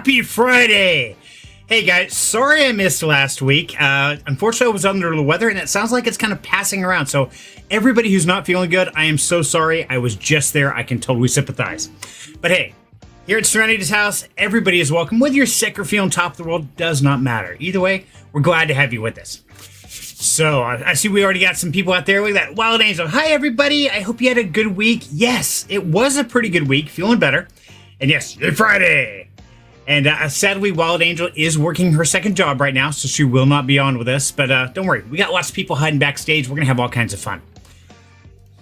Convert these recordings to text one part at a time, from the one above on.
Happy Friday! Hey guys, sorry I missed last week. Unfortunately, I was under the weather and it sounds like it's kind of passing around. So everybody who's not feeling good, I am so sorry. I was just there. I can totally sympathize. But hey, here at Serenity's house, everybody is welcome. Whether you're sick or feeling top of the world, does not matter. Either way, we're glad to have you with us. So I see we already got some people out there. Look at that. Wild Angel. Hi, everybody. I hope you had a good week. Yes, it was a pretty good week. Feeling better. And yes, it's Friday. And sadly, Wild Angel is working her second job right now, so she will not be on with us. But don't worry. We got lots of people hiding backstage. We're going to have all kinds of fun.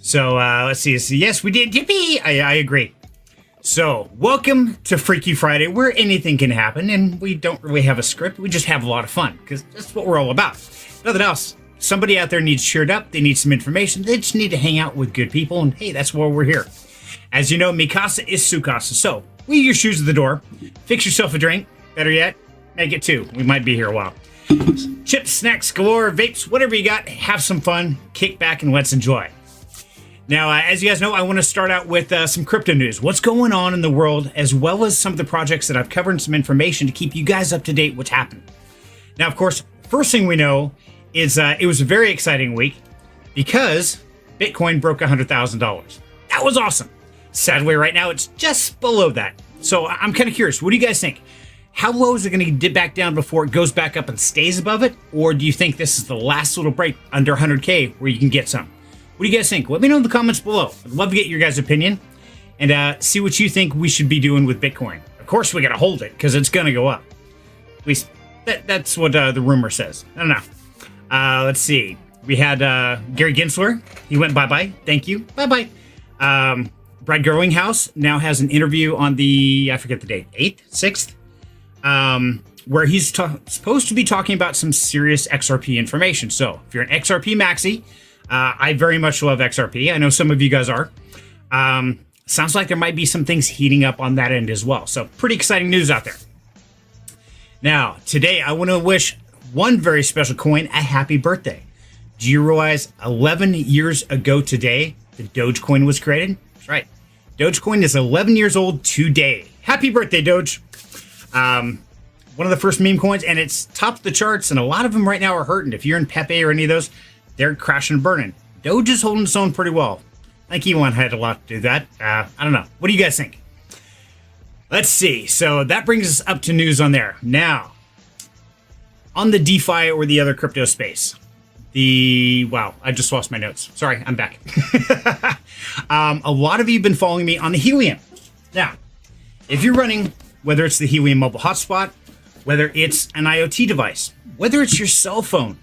So let's see. So, yes, we did. Yippee! I agree. So welcome to Freaky Friday, where anything can happen. And we don't really have a script. We just have a lot of fun because that's what we're all about. Nothing else. Somebody out there needs cheered up. They need some information. They just need to hang out with good people. And hey, that's why we're here. As you know, Mikasa is Sukasa. So leave your shoes at the door. Fix yourself a drink. Better yet, make it two. We might be here a while. Chips, snacks, galore, vapes, whatever you got. Have some fun. Kick back and let's enjoy. Now, as you guys know, I want to start out with some crypto news. What's going on in the world, as well as some of the projects that I've covered and some information to keep you guys up to date what's happening. Now, of course, first thing we know is it was a very exciting week because Bitcoin broke $100,000. That was awesome. Sadly, right now, it's just below that. So I'm kind of curious. What do you guys think? How low is it going to dip back down before it goes back up and stays above it? Or do you think this is the last little break under 100K where you can get some? What do you guys think? Let me know in the comments below. I'd love to get your guys' opinion and see what you think we should be doing with Bitcoin. Of course, we got to hold it because it's going to go up. At least that's what the rumor says. I don't know. Let's see. We had Gary Gensler. He went bye-bye. Thank you. Bye-bye. Brad Garlinghouse now has an interview on the, I forget the date, 8th, 6th, where he's supposed to be talking about some serious XRP information. So if you're an XRP maxi, I very much love XRP. I know some of you guys are. Sounds like there might be some things heating up on that end as well. So pretty exciting news out there. Now, today I want to wish one very special coin a happy birthday. Do you realize 11 years ago today, the Dogecoin was created? That's right. Dogecoin is 11 years old today. Happy birthday, Doge. One of the first meme coins, and it's topped the charts, and a lot of them right now are hurting. If you're in Pepe or any of those, they're crashing and burning. Doge is holding its own pretty well. I think Elon had a lot to do that. I don't know. What do you guys think? Let's see. So that brings us up to news on there. Now, on the DeFi or the other crypto space, wow, I just lost my notes. Sorry, I'm back. A lot of you have been following me on the Helium. Now, if you're running, whether it's the Helium mobile hotspot, whether it's an IoT device, whether it's your cell phone,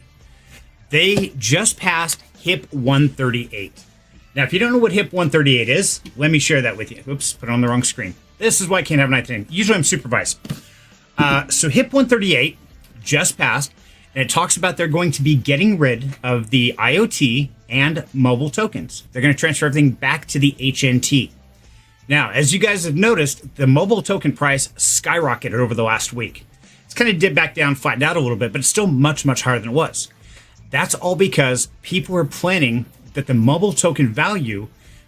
they just passed HIP 138. Now, if you don't know what HIP 138 is, let me share that with you. Oops, put it on the wrong screen. This is why I can't have a night thing. Usually I'm supervised. So HIP 138 just passed, and it talks about they're going to be getting rid of the IoT and mobile tokens. They're going to transfer everything back to the HNT. Now, as you guys have noticed, the mobile token price skyrocketed over the last week. It's kind of dipped back down, flattened out a little bit, but it's still much, much higher than it was. That's all because people are planning that the mobile token value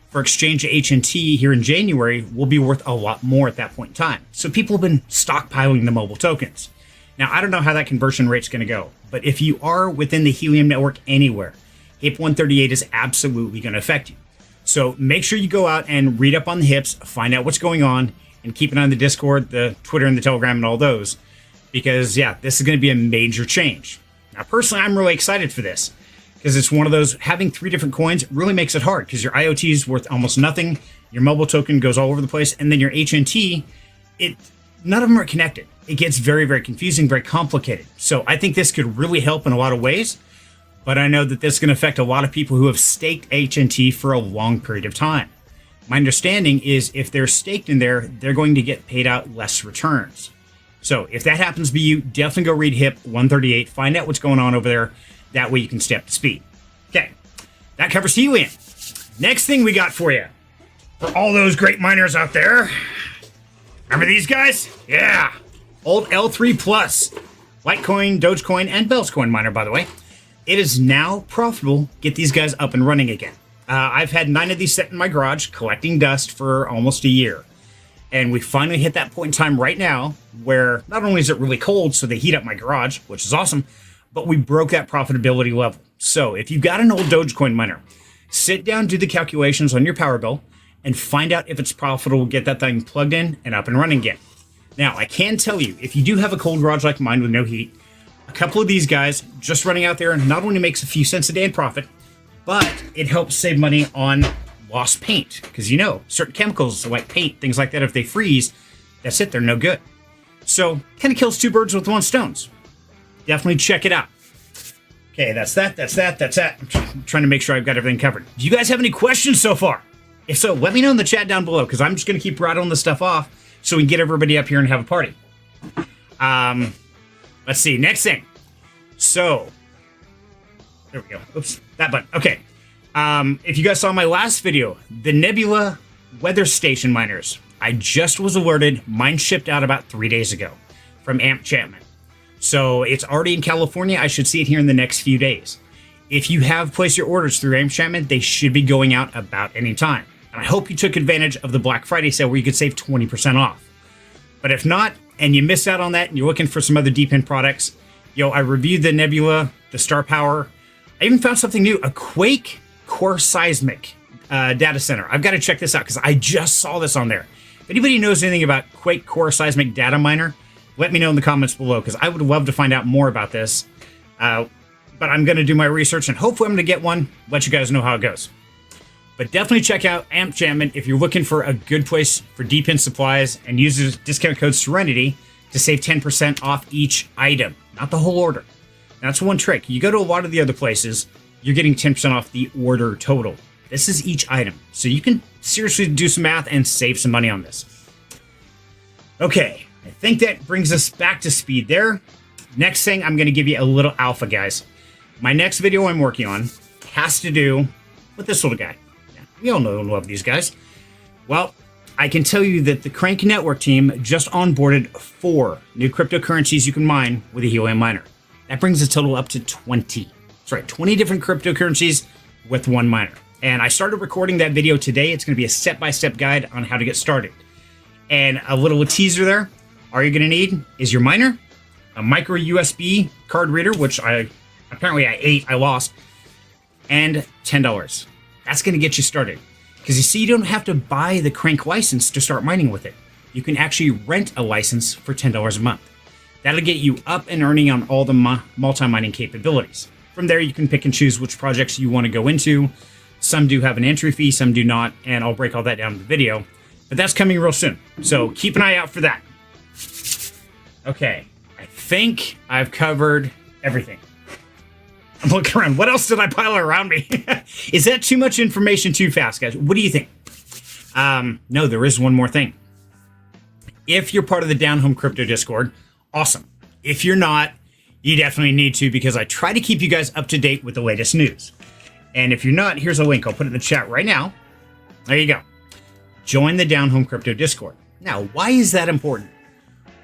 for exchange HNT here in January will be worth a lot more at that point in time. So people have been stockpiling the mobile tokens. Now, I don't know how that conversion rate's going to go, but if you are within the Helium network anywhere, HIP 138 is absolutely going to affect you. So make sure you go out and read up on the HIPs, find out what's going on, and keep an eye on the Discord, the Twitter, and the Telegram, and all those. Because, yeah, this is going to be a major change. Now, personally, I'm really excited for this because it's one of those, having 3 different coins really makes it hard because your IoT is worth almost nothing, your mobile token goes all over the place, and then your HNT, none of them are connected. It gets very, very confusing, very complicated. So I think this could really help in a lot of ways, but I know that this is going to affect a lot of people who have staked HNT for a long period of time. My understanding is if they're staked in there, they're going to get paid out less returns. So if that happens to be you, definitely go read HIP 138, find out what's going on over there. That way you can stay up to speed. Okay, that covers Helium. Next thing we got for you, for all those great miners out there, remember these guys? Yeah, old L3 Plus, Litecoin, Dogecoin, and Bellscoin miner, by the way. It is now profitable. Get these guys up and running again. I've had 9 of these set in my garage collecting dust for almost a year. And we finally hit that point in time right now where not only is it really cold, so they heat up my garage, which is awesome, but we broke that profitability level. So if you've got an old Dogecoin miner, sit down, do the calculations on your power bill, and find out if it's profitable to get that thing plugged in and up and running again. Now, I can tell you, if you do have a cold garage like mine with no heat, a couple of these guys just running out there not only makes a few cents a day in profit, but it helps save money on lost paint. Because certain chemicals like paint, things like that, if they freeze, that's it, they're no good. So, kind of kills two birds with one stone. Definitely check it out. Okay, that's that. I'm trying to make sure I've got everything covered. Do you guys have any questions so far? If so, let me know in the chat down below, because I'm just going to keep rattling this stuff off so we can get everybody up here and have a party. Let's see, next thing. So, there we go. Oops, that button. Okay. If you guys saw my last video, the Nebula weather station miners, I just was alerted mine shipped out about 3 days ago from Enchantment. So it's already in California. I should see it here in the next few days. If you have placed your orders through Enchantment, they should be going out about any time. And I hope you took advantage of the Black Friday sale where you could save 20% off. But if not, and you missed out on that and you're looking for some other deep end products, I reviewed the Nebula, the Star Power. I even found something new, a Quake Core Seismic data center. I've got to check this out because I just saw this on there. If anybody knows anything about Quake Core Seismic data miner, let me know in the comments below, because I would love to find out more about this. But I'm going to do my research, and hopefully I'm going to get one, let you guys know how it goes. But definitely check out Enchantment if you're looking for a good place for deep end supplies, and use the discount code Serenity to save 10% off each item, not the whole order. That's one trick. You go to a lot of the other places, you're getting 10% off the order total. This is each item. So you can seriously do some math and save some money on this. Okay, I think that brings us back to speed there. Next thing, I'm going to give you a little alpha, guys. My next video I'm working on has to do with this little guy. Yeah, we all know and love these guys. Well, I can tell you that the Crank Network team just onboarded 4 new cryptocurrencies you can mine with a helium miner. That brings the total up to 20. That's right, 20 different cryptocurrencies with one miner. And I started recording that video today. It's going to be a step-by-step guide on how to get started. And a little teaser there. All you're going to need is your miner, a micro USB card reader, which I lost, and $10. That's going to get you started. Because you see, you don't have to buy the Crank license to start mining with it. You can actually rent a license for $10 a month. That'll get you up and earning on all the multi-mining capabilities. From there, you can pick and choose which projects you want to go into. Some do have an entry fee, some do not, and I'll break all that down in the video. But that's coming real soon, so keep an eye out for that. Okay, I think I've covered everything. I'm looking around. What else did I pile around me? Is that too much information too fast, guys? What do you think? No, there is one more thing. If you're part of the Down Home Crypto Discord, awesome. If you're not, you definitely need to, because I try to keep you guys up to date with the latest news. And if you're not, here's a link. I'll put it in the chat right now. There you go. Join the Down Home Crypto Discord. Now, why is that important?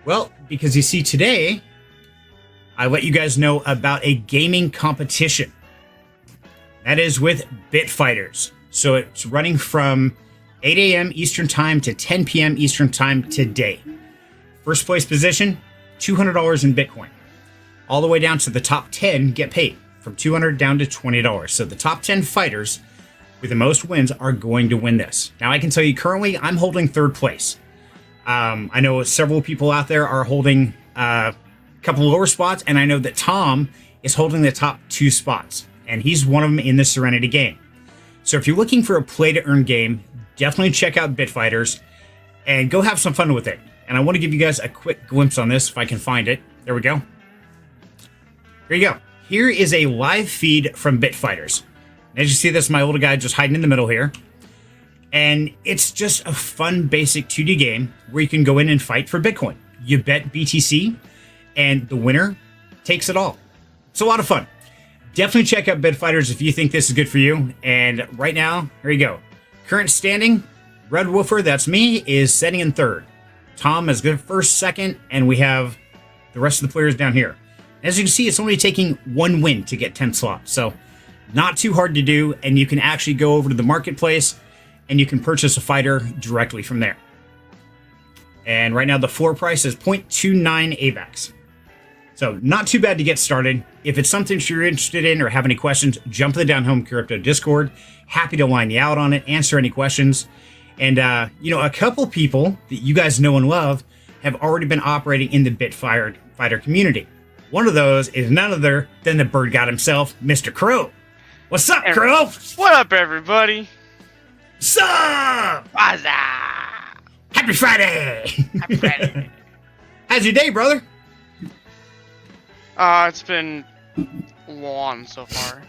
Well, because you see, today, I let you guys know about a gaming competition. That is with Bitfighters. So it's running from 8 a.m. Eastern Time to 10 p.m. Eastern Time today. First place position, $200 in Bitcoin. All the way down to the top 10 get paid, from $200 down to $20. So the top 10 fighters with the most wins are going to win this. Now, I can tell you currently, I'm holding 3rd place. I know several people out there are holding a couple lower spots, and I know that Tom is holding the top 2 spots, and he's one of them in the Serenity game. So if you're looking for a play-to-earn game, definitely check out Bitfighters and go have some fun with it. And I want to give you guys a quick glimpse on this, if I can find it. There we go. Here you go. Here is a live feed from Bitfighters. As you see, this is my little guy just hiding in the middle here. And it's just a fun, basic 2D game where you can go in and fight for Bitcoin. You bet BTC, and the winner takes it all. It's a lot of fun. Definitely check out Bitfighters if you think this is good for you. And right now, here you go. Current standing, Red Wolfer, that's me, is sitting in 3rd. Tom is good 1st, 2nd, and we have the rest of the players down here. As you can see, it's only taking 1 win to get 10 slots. So not too hard to do, and you can actually go over to the marketplace and you can purchase a fighter directly from there. And right now the floor price is 0.29 AVAX. So not too bad to get started. If it's something you're interested in or have any questions, jump to the Down Home Crypto Discord. Happy to line you out on it, answer any questions. And, a couple people that you guys know and love have already been operating in the Bitfighter community. One of those is none other than the bird god himself, Mr. Qrow. What's up, Qrow? What up, everybody? Sup? What's up? Happy Friday! Happy Friday. How's your day, brother? It's been long so far.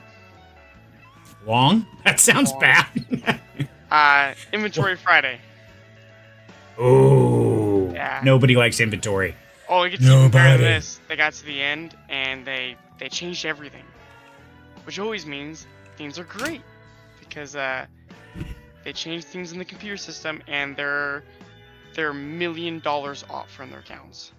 Long? That sounds Long. bad. Inventory Friday. Oh, Yeah. Nobody likes inventory. Oh, it gets even better than Nobody. this. They got to the end and they changed everything, which always means things are great because they changed things in the computer system and they're $1 million off from their accounts.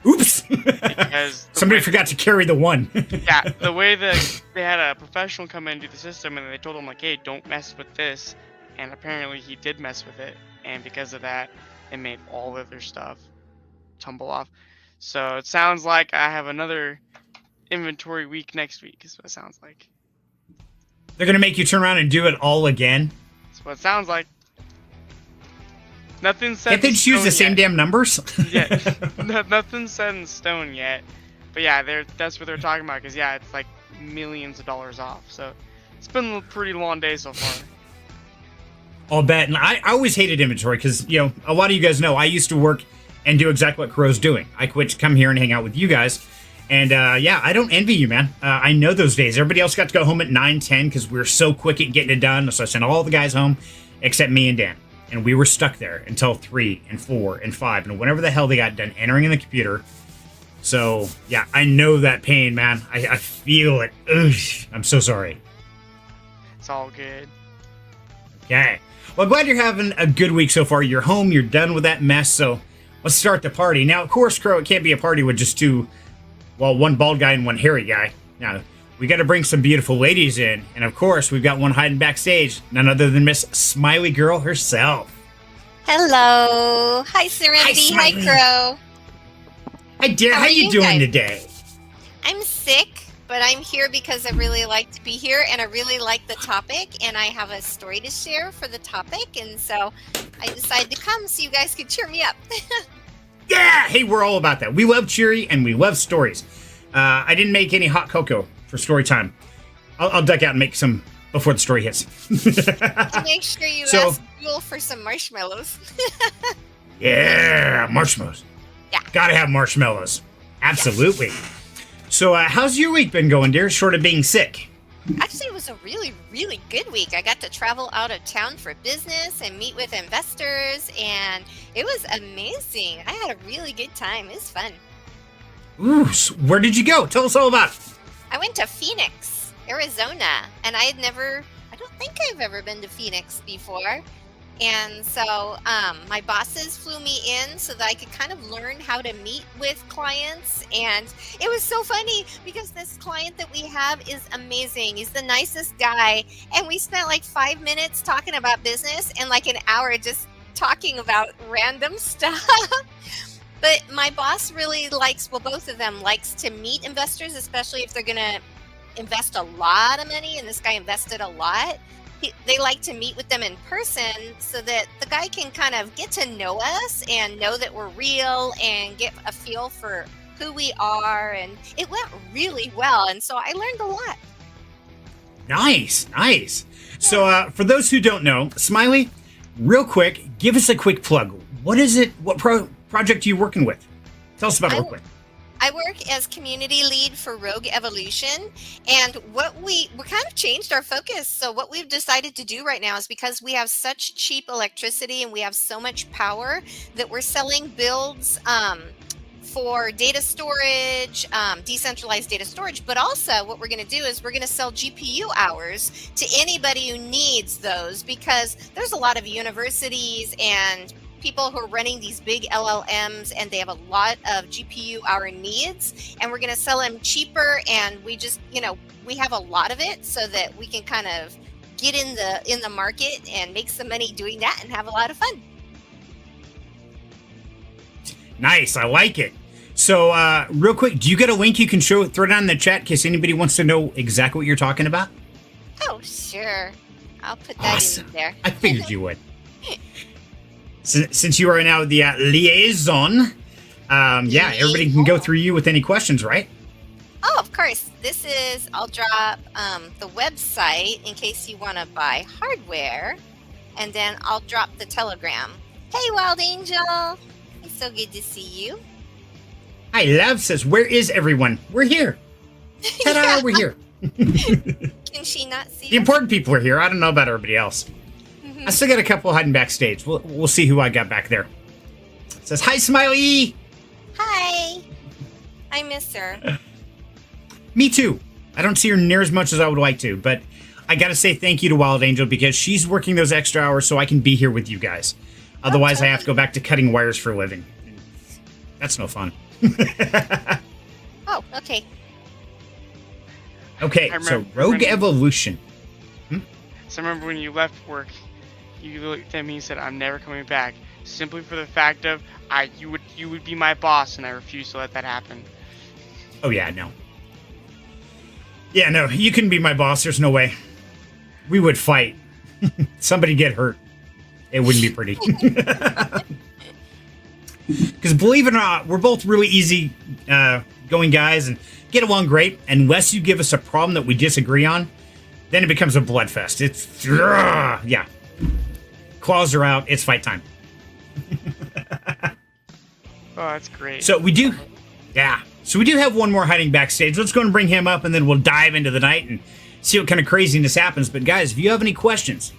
Oops! Because Somebody forgot to carry the one. Yeah, the way that they had a professional come in and do the system, and they told him, like, hey, don't mess with this. And apparently he did mess with it. And because of that, it made all of their stuff tumble off. So it sounds like I have another inventory week next week, is what it sounds like. They're going to make you turn around and do it all again? That's what it sounds like. Nothing's set Can't they in just use the stone same yet. damn numbers? Yeah, nothing's set in stone yet. But yeah, that's what they're talking about, because yeah, it's like millions of dollars off. So it's been a pretty long day so far. I'll bet. And I always hated inventory because, a lot of you guys know I used to work and do exactly what Qrow's doing. I quit to come here and hang out with you guys. And I don't envy you, man. I know those days. Everybody else got to go home at 9, 10 because we were so quick at getting it done. So I sent all the guys home except me and Dan. And we were stuck there until 3 and 4 and 5 and whenever the hell they got done entering in the computer. So, yeah, I know that pain, man. I feel it. Ugh, I'm so sorry. It's all good. Okay. Well, glad you're having a good week so far. You're home. You're done with that mess. So let's start the party. Now, of course, Qrow, it can't be a party with just one bald guy and one hairy guy. Now, we got to bring some beautiful ladies in. And, of course, we've got one hiding backstage. None other than Miss Smiley Girl herself. Hello. Hi, Serenity. Hi, Smiley. Qrow. Hi, dear. How are you you doing guys? today? I'm sick, but I'm here because I really like to be here, and I really like the topic, and I have a story to share for the topic, and so I decided to come so you guys could cheer me up. Yeah! Hey, we're all about that. We love cheery and we love stories. I didn't make any hot cocoa for story time. I'll duck out and make some before the story hits. To make sure you So- ask Jewel for some marshmallows. Yeah, marshmallows. Yeah. Gotta have marshmallows. Absolutely. So, how's your week been going, dear? Short of being sick. Actually, it was a really, really good week. I got to travel out of town for business and meet with investors, and it was amazing. I had a really good time. It was fun. Ooh, so where did you go? Tell us all about it. I went to Phoenix, Arizona, and I don't think I've ever been to Phoenix before. And so my bosses flew me in so that I could kind of learn how to meet with clients. And it was so funny because this client that we have is amazing. He's the nicest guy. And we spent like 5 minutes talking about business and like an hour just talking about random stuff. But my boss really both of them likes to meet investors, especially if they're going to invest a lot of money. And this guy invested a lot. They like to meet with them in person so that the guy can kind of get to know us and know that we're real and get a feel for who we are. And it went really well. And so I learned a lot. Nice. So, for those who don't know, Smiley, real quick, give us a quick plug. What is it? What project are you working with? Tell us about it real quick. I work as community lead for Rogue Evolution, and we kind of changed our focus. So what we've decided to do right now is because we have such cheap electricity and we have so much power that we're selling builds for data storage, decentralized data storage. But also what we're going to do is we're going to sell GPU hours to anybody who needs those, because there's a lot of universities and people who are running these big LLMs and they have a lot of GPU hour needs, and we're going to sell them cheaper. And we just, we have a lot of it so that we can kind of get in the market and make some money doing that and have a lot of fun. Nice, I like it. So, real quick, do you get a link you can throw it on in the chat in case anybody wants to know exactly what you're talking about? Oh, sure. I'll put that in there. I figured you would. Since you are now the liaison, everybody can go through you with any questions, right? Oh, of course. I'll drop the website in case you want to buy hardware. And then I'll drop the Telegram. Hey, Wild Angel. It's so good to see you. Hi, Love says, where is everyone? We're here. Ta-da, Yeah. we're here. Can she not see The us? important people are here. I don't know about everybody else. Mhm. I still got a couple hiding backstage. We'll see who I got back there. It says, hi, Smiley. Hi. I miss her. Me too. I don't see her near as much as I would like to, but I got to say thank you to Wild Angel because she's working those extra hours so I can be here with you guys. Otherwise, I have to go back to cutting wires for a living. That's no fun. Oh, okay. Okay, I so remember Rogue when- Evolution. So I remember when you left work, you looked at me and said, "I'm never coming back," simply for the fact of you would be my boss, and I refused to let that happen. Oh, yeah, no. Yeah, no, you couldn't be my boss. There's no way. We would fight. Somebody get hurt. It wouldn't be pretty. Because believe it or not, we're both really easy going guys and get along great. Unless you give us a problem that we disagree on, then it becomes a bloodfest. It's, yeah. Claws are out. It's fight time. Oh, that's great. So we do, yeah. So we do have one more hiding backstage. Let's go and bring him up, and then we'll dive into the night and see what kind of craziness happens. But guys, if you have any questions,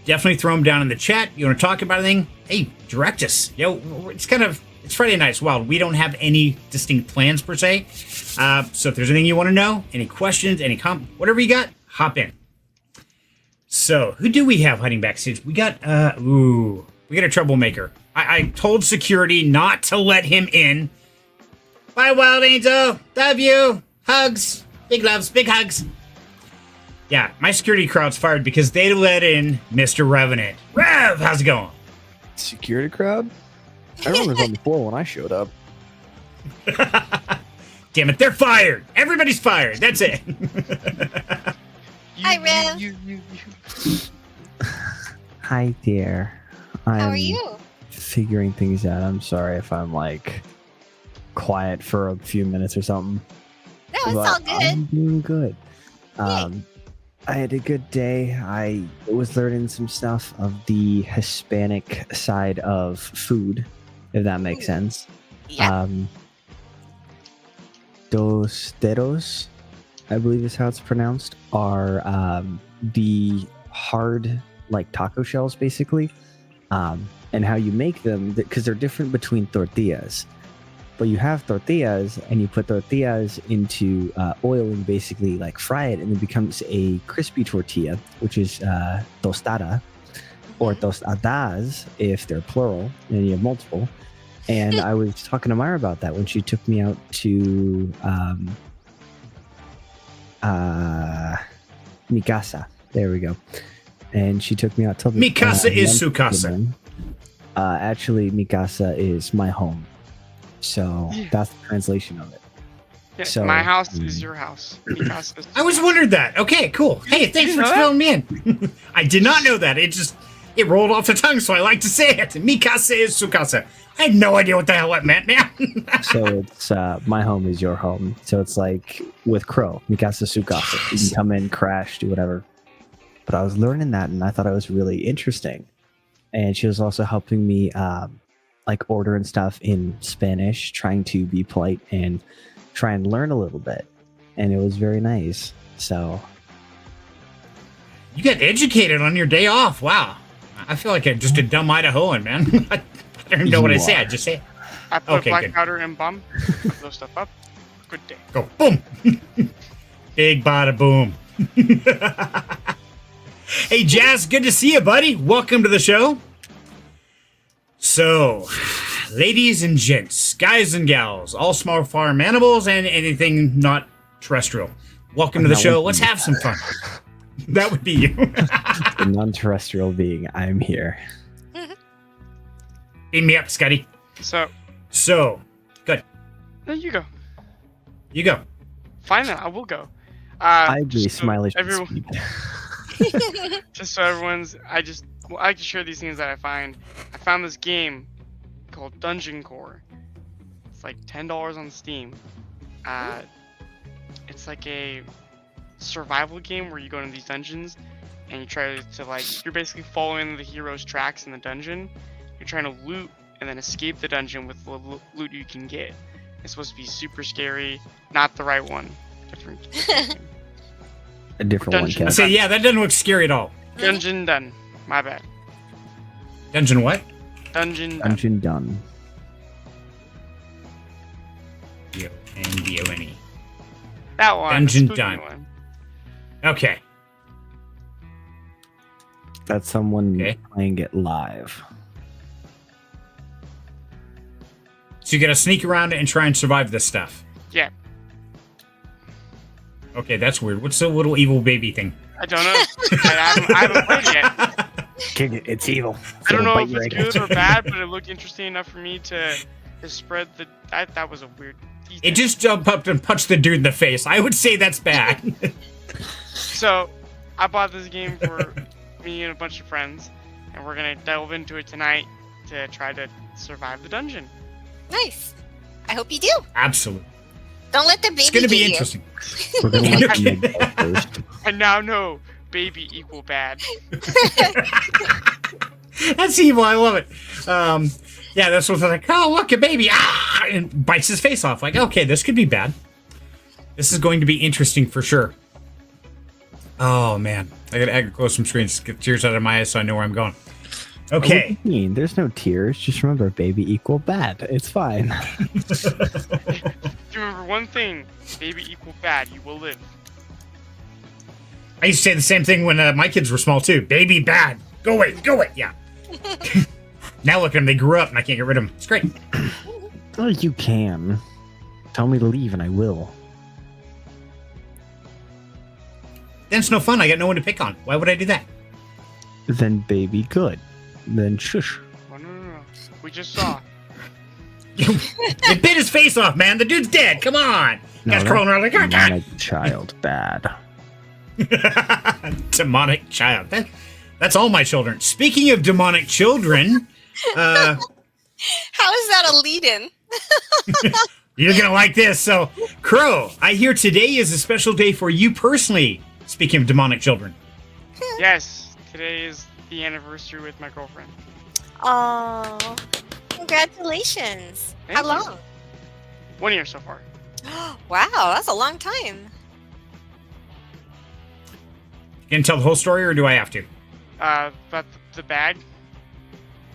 definitely throw them down in the chat. You want to talk about anything? Hey, direct us. It's Friday night. It's wild. We don't have any distinct plans per se. So if there's anything you want to know, any questions, whatever you got, hop in. So who do we have hiding backstage? We got we got a troublemaker. I told security not to let him in. Bye, Wild Angel. Love you. Hugs. Big loves. Big hugs. Yeah, my security crowd's fired because they let in Mr. Revenant. Rev, how's it going? Security crowd? I remember it was on the floor when I showed up. Damn it, they're fired. Everybody's fired. That's it. Hi, Rev. You. Hi there. How are you? Figuring things out. I'm sorry if I'm like quiet for a few minutes or something. No, it's but all good. I'm doing good. Yay. I had a good day. I was learning some stuff of the Hispanic side of food, if that makes Ooh. sense. Yeah. Tosteros, I believe is how it's pronounced, are the hard, like taco shells, basically. And how you make them, because they're different between tortillas. But you have tortillas, and you put tortillas into oil and basically like fry it, and it becomes a crispy tortilla, which is tostada, or tostadas if they're plural, and you have multiple. And I was talking to Myra about that when she took me out to Mikasa. There we go. And she took me out to Mikasa is Sukasa. Actually, Mikasa is my home. So that's the translation of it. Yeah, So, my house is your house. Your house is- I was wondering that. Okay, cool. Hey, thanks You for know that? filling me in. I did not know that. It rolled off the tongue, so I like to say it. Mikasa is Sukasa. I had no idea what the hell that meant, man. So it's my home is your home. So it's like with Qrow, Mikasa Sukasa. You can come in, crash, do whatever. But I was learning that, and I thought it was really interesting. And she was also helping me like order and stuff in Spanish, trying to be polite and try and learn a little bit. And it was very nice. So You got educated on your day off. Wow. I feel like just a dumb Idahoan, man. I don't even know what I say. I just say it. I put Okay, black good. powder and bomb. Put those stuff up. Good day. Go boom. Big bada boom. Hey, Jazz, good to see you, buddy. Welcome to the show. So, ladies and gents, guys and gals, all small farm animals and anything not terrestrial. Welcome to the That show. would Let's be- have some fun. That would be you. the non-terrestrial being, I'm here. Beam me up, Scotty. So So, good. There you go. You go. Fine then, I will go. I agree. Just so Smiley. everyone, just so everyone's, I like to share these things that I find. I found this game called Dungeon Core. It's like $10 on Steam. It's like a survival game where you go into these dungeons and you try to like, you're basically following the hero's tracks in the dungeon. You're trying to loot and then escape the dungeon with the loot you can get. It's supposed to be super scary, not the right one. Different game. A different one, Dungeon. I Kev. say, yeah, that doesn't look scary at all. Dungeon done. My bad. Dungeon what? Dungeon done. Dungeon done. D-O-N-D-O-N-E. That one. Dungeon the spooky done. One. Okay. That's someone Okay. playing it live. So you gotta sneak around and try and survive this stuff. Yeah. Okay, that's weird. What's the little evil baby thing? I don't know. I haven't played yet. Kick it. It's evil. I don't know Bite if your it's ankle. good or bad, but it looked interesting enough for me to spread the. That was a weird. It just jumped up and punched the dude in the face. I would say that's bad. So, I bought this game for me and a bunch of friends, and we're gonna delve into it tonight to try to survive the dungeon. Nice. I hope you do. Absolutely. Don't let the baby It's gonna be get you. interesting. We're gonna let you go first. I now know baby equal bad. That's evil. I love it. Yeah, that's what's like, oh, look, a baby. Ah! And bites his face off. Like, okay, this could be bad. This is going to be interesting for sure. Oh, man. I gotta close some screens, get tears out of my eyes so I know where I'm going. What do Okay. you mean? There's no tears. Just remember, baby equal bad. It's fine. If you remember one thing, baby equal bad, you will live. I used to say the same thing when my kids were small, too. Baby bad. Go away. Go away. Yeah. Now look at them. They grew up and I can't get rid of them. It's great. Oh, you can. Tell me to leave and I will. Then it's no fun. I got no one to pick on. Why would I do that? Then baby good. Then shush. Oh, no. We just saw. It bit his face off, man. The dude's dead. Come on. Guys No, crawling around like, ah, demonic child bad. demonic child. That's all my children. Speaking of demonic children, How is that a lead-in? you're going to like this. So, Qrow, I hear today is a special day for you personally. Speaking of demonic children. Yes, today is the anniversary with my girlfriend. Oh, congratulations. Thank How you. long? 1 year so far. Wow, that's a long time. Can you tell the whole story or do I have to? But the bag.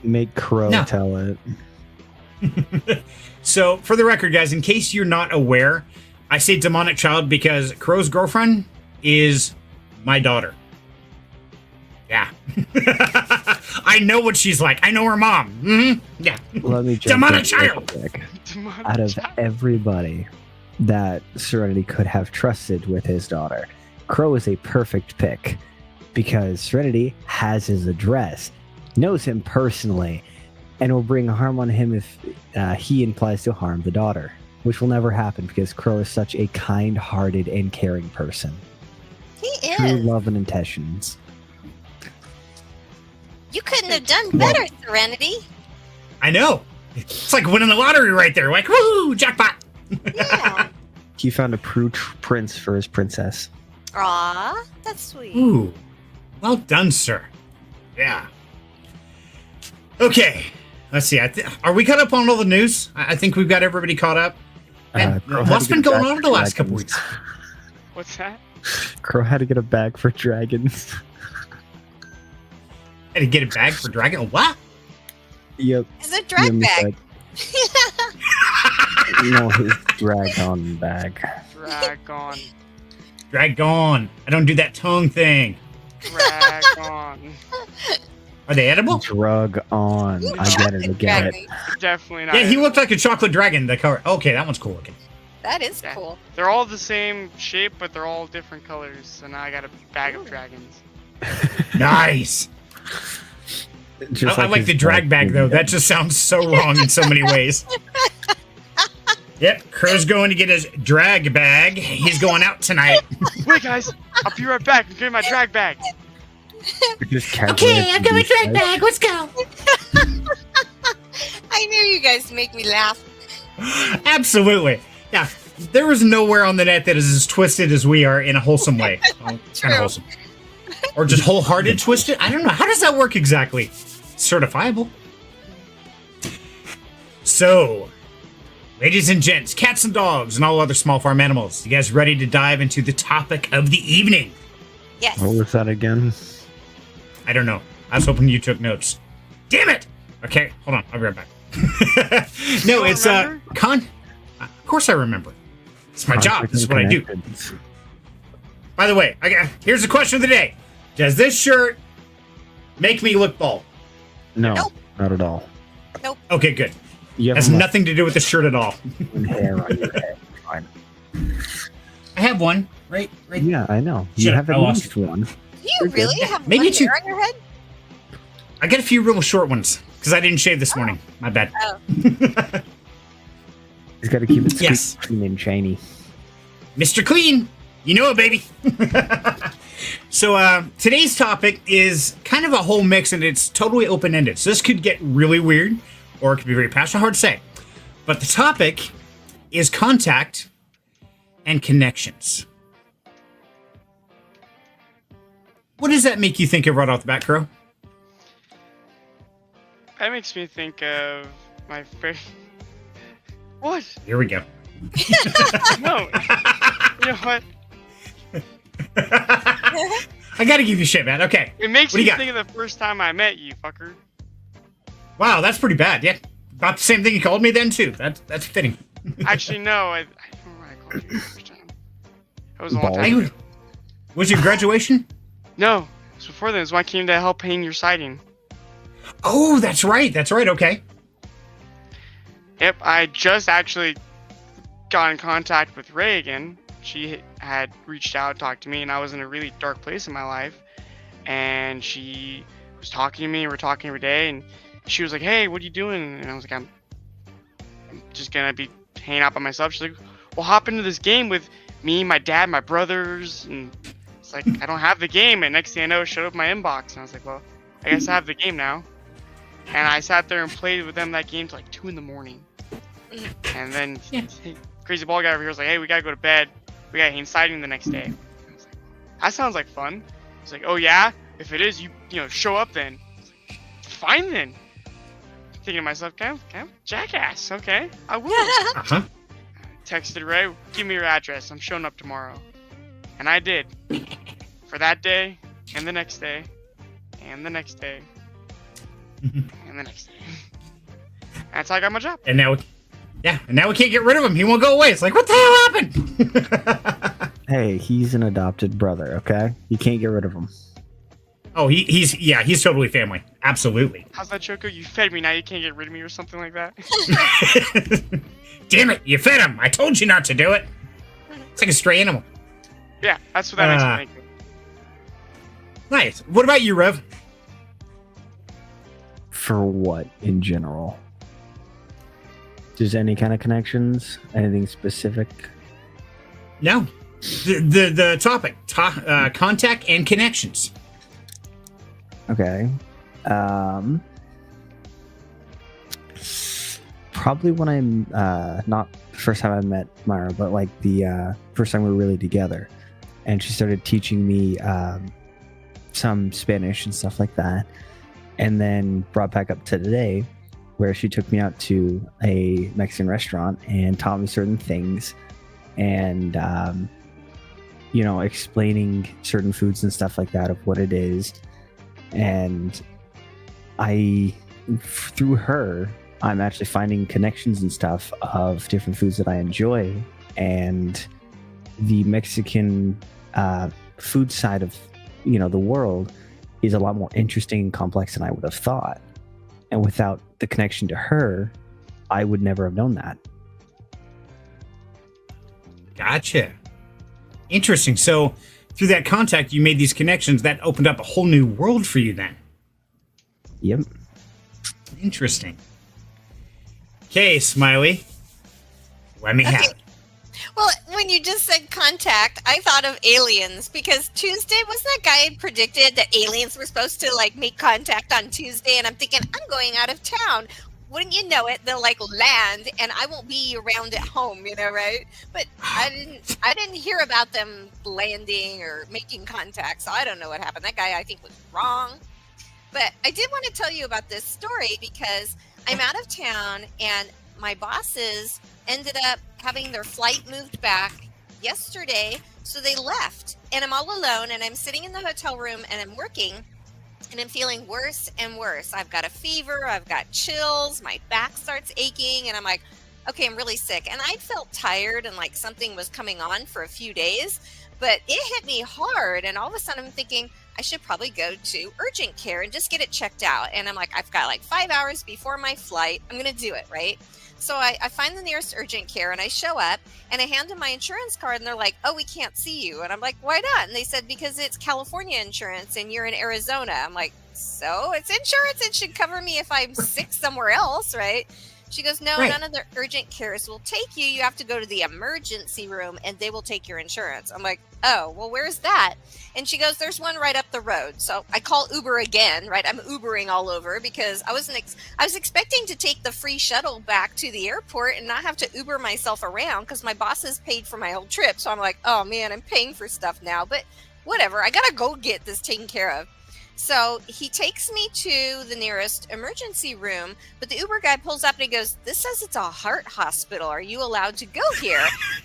Make Qrow No. tell it. So, for the record, guys, in case you're not aware, I say demonic child because Qrow's girlfriend is my daughter. Yeah. I know what she's like. I know her mom. Mm-hmm. Yeah. Let me jump Demonic in child! real quick. Demonic Out of child. everybody that Serenity could have trusted with his daughter, Qrow is a perfect pick because Serenity has his address, knows him personally, and will bring harm on him if he implies to harm the daughter, which will never happen because Qrow is such a kind-hearted and caring person. He True is. love and intentions. You couldn't have done better, Serenity. I know. It's like winning the lottery right there. Like, woo, jackpot. Yeah. He found a prince for his princess. Aw, that's sweet. Ooh. Well done, sir. Yeah. Okay. Let's see. Are we caught up on all the news? I think we've got everybody caught up. Man, Qrow had what's to been get going back on for the last couple dragons. weeks? What's that? Qrow had to get a bag for dragons. Had to get a bag for dragon. What? Yep. It's a drag Yum bag. No, his dragon bag. Dragon. Dragon. I don't do that tongue thing. Dragon. Are they edible? Drug on. I get it. I get it. Dragon. Definitely not. Yeah, he edible. looked like a chocolate dragon. The color. Okay, that one's cool looking. That is Yeah. cool. They're all the same shape, but they're all different colors. So now I got a bag of dragons. Nice. I like the drag bag, though. That just sounds so wrong in so many ways. Yep, Qrow's going to get his drag bag. He's going out tonight. Wait, guys, I'll be right back. I'm getting my drag bag. Okay, I've got my drag bag. Let's go. I knew you guys make me laugh. Absolutely. Yeah, there is nowhere on the net that is as twisted as we are in a wholesome way. Well, it's kind of wholesome. Or just wholehearted twisted? I don't know. How does that work exactly? Certifiable. So, ladies and gents, cats and dogs, and all other small farm animals, you guys ready to dive into the topic of the evening? Yes. What was that again? I don't know. I was hoping you took notes. Damn it! Okay, hold on. I'll be right back. No, it's remember? Of course I remember. It's my job. This is what I do. By the way, here's the question of the day. Does this shirt make me look bald? No, Nope. not at all. Okay, good. You Has have nothing to do with the shirt at all. hair on your head. Fine. I have one. Right. Yeah, I know. You Shut have up, at I lost least one. Do you You're good. really have Maybe one two. hair on your head? I got a few real short ones because I didn't shave this morning. My bad. Oh. He's got to keep it Yes. clean and shiny. Mr. Clean. You know it, baby. So today's topic is kind of a whole mix, and it's totally open-ended. So this could get really weird, or it could be very passionate. Hard to say. But the topic is contact and connections. What does that make you think of right off the bat, Qrow? That makes me think of my favorite. What? Here we go. No. You know what? I gotta give you shit, man. Okay. It makes What do me you got? think of the first time I met you, fucker. Wow, that's pretty bad. Yeah. About the same thing you called me then, too. That's fitting. Actually, no. I don't know what I called you the first time. That was a long Bald. time ago. Was your graduation? No. It was before then. It was when I came to help paint your siding. Oh, that's right. That's right. Okay. Yep, I just actually got in contact with Ray again. She had reached out, talked to me, and I was in a really dark place in my life. And she was talking to me, and we're talking every day, and she was like, "Hey, what are you doing?" And I was like, I'm just gonna be hanging out by myself. She's like, "Well, hop into this game with me, my dad, my brothers." And it's like, I don't have the game. And next thing I know, it showed up in my inbox, and I was like, well, I guess I have the game now. And I sat there and played with them that game till like 2 in the morning. And then Yeah. crazy ball guy over here was like, "Hey, we gotta go to bed. We gotta hang siding the next day." I was like, that sounds like fun. He's like, "Oh yeah? If it is, you know, show up then." I was like, fine then. Thinking to myself, kind of jackass. Okay, I will. Uh-huh. Texted Ray, "Give me your address. I'm showing up tomorrow." And I did. For that day, and the next day, and the next day, and the next day. That's how I got my job. And now, and now we can't get rid of him. He won't go away. It's like, what the hell happened? Hey, he's an adopted brother, okay? You can't get rid of him. Oh, he's totally family. Absolutely. How's that, Choco? You fed me, now you can't get rid of me or something like that? Damn it, you fed him. I told you not to do it. It's like a stray animal. Yeah, that's what that makes me think of. Nice. What about you, Rev? For what in general? Just any kind of connections? Anything specific? No. The topic, contact and connections. Okay. Probably when I'm not the first time I met Myra, but like the first time we were really together, and she started teaching me some Spanish and stuff like that, and then brought back up to today, where she took me out to a Mexican restaurant and taught me certain things, and you know, explaining certain foods and stuff like that of what it is. And through her, I'm actually finding connections and stuff of different foods that I enjoy. And the Mexican food side of, you know, the world is a lot more interesting and complex than I would have thought. And without the connection to her, I would never have known that. Gotcha. Interesting. So through that contact, you made these connections that opened up a whole new world for you then. Yep. Interesting. Okay, Smiley. Let me have Okay. it. Well, when you just said contact, I thought of aliens because Tuesday was that guy had predicted that aliens were supposed to like make contact on Tuesday, and I'm thinking I'm going out of town. Wouldn't you know it? They'll like land, and I won't be around at home, right? But I didn't hear about them landing or making contact, so I don't know what happened. That guy I think was wrong. But I did want to tell you about this story because I'm out of town and my bosses ended up having their flight moved back yesterday. So they left and I'm all alone and I'm sitting in the hotel room and I'm working and I'm feeling worse and worse. I've got a fever. I've got chills. My back starts aching and I'm like, okay, I'm really sick. And I felt tired and like something was coming on for a few days, but it hit me hard. And all of a sudden I'm thinking, I should probably go to urgent care and just get it checked out. And I'm like, I've got like 5 hours before my flight. I'm going to do it, right? So I find the nearest urgent care and I show up and I hand them my insurance card and they're like, oh, we can't see you. And I'm like, why not? And they said, because it's California insurance and you're in Arizona. I'm like, so it's insurance. It should cover me if I'm sick somewhere else, right? She goes, no, Right. none of the urgent cares will take you. You have to go to the emergency room and they will take your insurance. I'm like, oh, well, where's that? And she goes, there's one right up the road. So I call Uber again, right? I'm Ubering all over because I was expecting to take the free shuttle back to the airport and not have to Uber myself around because my bosses paid for my whole trip. So I'm like, oh man, I'm paying for stuff now, but whatever. I got to go get this taken care of. So he takes me to the nearest emergency room, but the Uber guy pulls up and he goes, this says it's a heart hospital. Are you allowed to go here?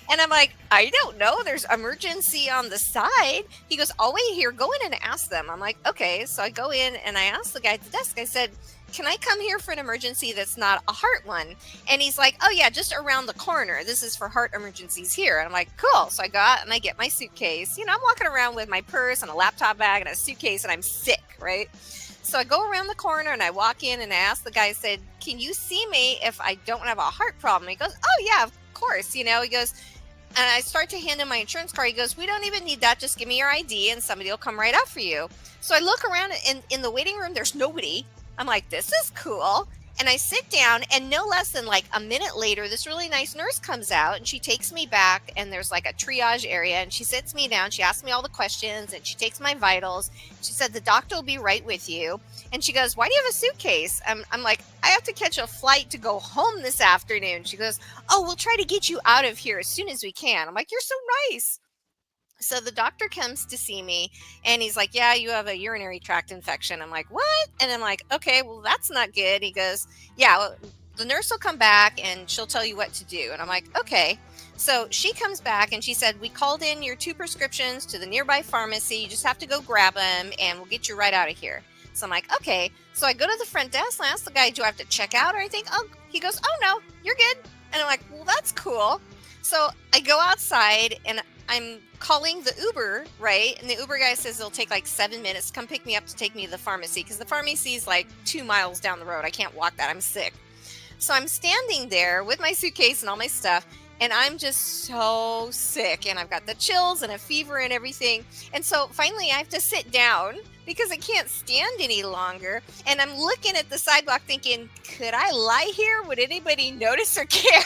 And I'm like, I don't know. There's emergency on the side. He goes, I'll wait here. Go in and ask them. I'm like, okay. So I go in and I asked the guy at the desk, I said, can I come here for an emergency that's not a heart one? And he's like, oh yeah, just around the corner. This is for heart emergencies here. And I'm like, cool. So I go out and I get my suitcase. I'm walking around with my purse and a laptop bag and a suitcase and I'm sick, right? So I go around the corner and I walk in and I ask the guy, I said, can you see me if I don't have a heart problem? He goes, oh yeah, of course. He goes, and I start to hand him my insurance card. He goes, we don't even need that. Just give me your ID and somebody will come right out for you. So I look around in the waiting room. There's nobody. I'm like, this is cool. And I sit down and no less than like a minute later, this really nice nurse comes out and she takes me back and there's like a triage area and she sits me down. She asks me all the questions and she takes my vitals. She said, the doctor will be right with you. And she goes, why do you have a suitcase? I'm like, I have to catch a flight to go home this afternoon. She goes, oh, we'll try to get you out of here as soon as we can. I'm like, you're so nice. So the doctor comes to see me and he's like, yeah, you have a urinary tract infection. I'm like, what? And I'm like, okay, well, that's not good. He goes, yeah, well, the nurse will come back and she'll tell you what to do. And I'm like, okay. So she comes back and she said, we called in your 2 prescriptions to the nearby pharmacy. You just have to go grab them and we'll get you right out of here. So I'm like, okay. So I go to the front desk and I ask the guy, do I have to check out or anything? Oh, he goes, oh no, you're good. And I'm like, well, that's cool. So I go outside and I'm calling the Uber, right? And the Uber guy says it'll take like 7 minutes to come pick me up to take me to the pharmacy because the pharmacy is like 2 miles down the road. I can't walk that. I'm sick. So I'm standing there with my suitcase and all my stuff, and I'm just so sick. And I've got the chills and a fever and everything. And so finally I have to sit down because I can't stand any longer. And I'm looking at the sidewalk thinking, could I lie here? Would anybody notice or care?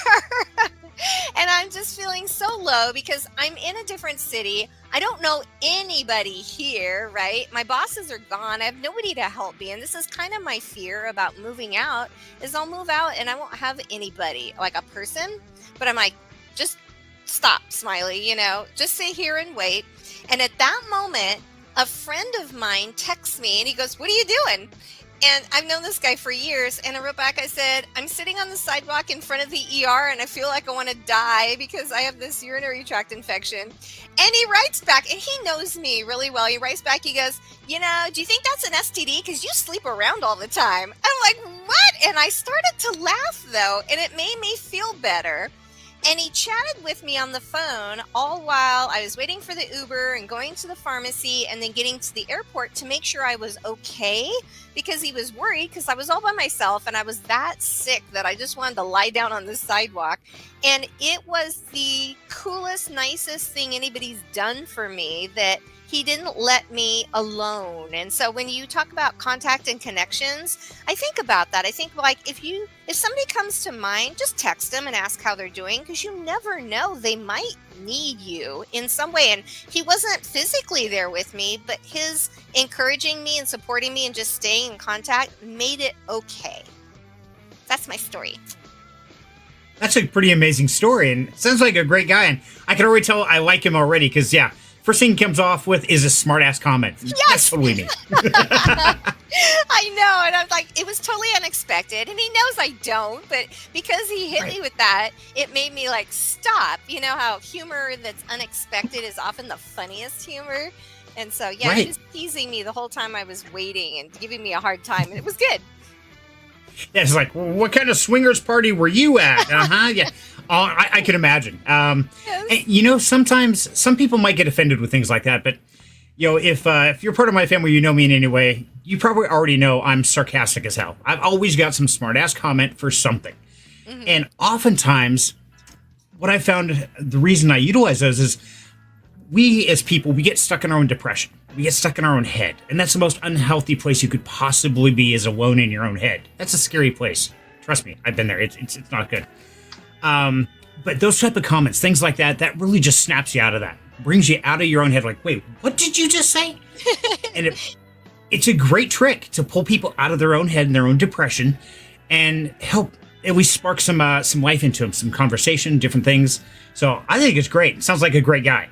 And I'm just feeling so low because I'm in a different city. I don't know anybody here, right? My bosses are gone. I have nobody to help me. And this is kind of my fear about moving out is I'll move out and I won't have anybody, like a person. But I'm like, just stop, Smiley, just sit here and wait. And at that moment, a friend of mine texts me and he goes, what are you doing? And I've known this guy for years. And I wrote back, I said, I'm sitting on the sidewalk in front of the ER and I feel like I want to die because I have this urinary tract infection. And he writes back, and he knows me really well. He writes back, he goes, do you think that's an STD? Because you sleep around all the time. I'm like, what? And I started to laugh though, and it made me feel better. And he chatted with me on the phone all while I was waiting for the Uber and going to the pharmacy and then getting to the airport to make sure I was okay because he was worried because I was all by myself and I was that sick that I just wanted to lie down on the sidewalk. And it was the coolest, nicest thing anybody's done for me that he didn't let me alone. And so when you talk about contact and connections, I think about that. I think like if somebody comes to mind, just text them and ask how they're doing, because you never know, they might need you in some way. And he wasn't physically there with me, but his encouraging me and supporting me and just staying in contact made it okay. That's my story. That's a pretty amazing story, and sounds like a great guy. And I can already tell I like him already because, yeah, first thing he comes off with is a smart-ass comment. Yes! That's totally me. I know, and I'm like, it was totally unexpected, and he knows I don't, but because he hit me with that, it made me like stop. You know how humor that's unexpected is often the funniest humor? And so, yeah, he was teasing me the whole time I was waiting and giving me a hard time, and it was good. Yeah, it's like, well, what kind of swingers party were you at? Yeah. I can imagine. Yes. And, you know, sometimes some people might get offended with things like that, but you know, if you're part of my family, you know me in any way, you probably already know I'm sarcastic as hell. I've always got some smart ass comment for something, and oftentimes, what I found the reason I utilize those is we as people, we get stuck in our own depression. We get stuck in our own head. And that's the most unhealthy place you could possibly be, is alone in your own head. That's a scary place. Trust me, I've been there. It's not good. But those type of comments, things like that, that really just snaps you out of that. Brings you out of your own head. Like, wait, what did you just say? And it's a great trick to pull people out of their own head and their own depression and help at least spark some life into them, some conversation, different things. So I think it's great. It sounds like a great guy.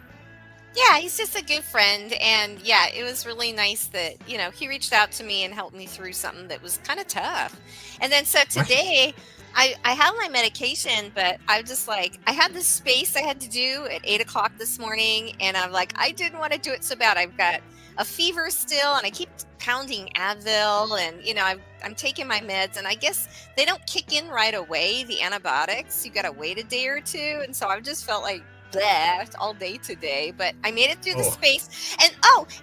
Yeah, he's just a good friend. And yeah, it was really nice that, you know, he reached out to me and helped me through something that was kind of tough. And then so today I had my medication, but I was just like, I had this space I had to do at 8 o'clock this morning. And I'm like, I didn't want to do it so bad. I've got a fever still, and I keep pounding Advil, and, you know, I'm taking my meds, and I guess they don't kick in right away, the antibiotics. You got to wait a day or two. And so I just felt like bleh all day today, but I made it through the space. And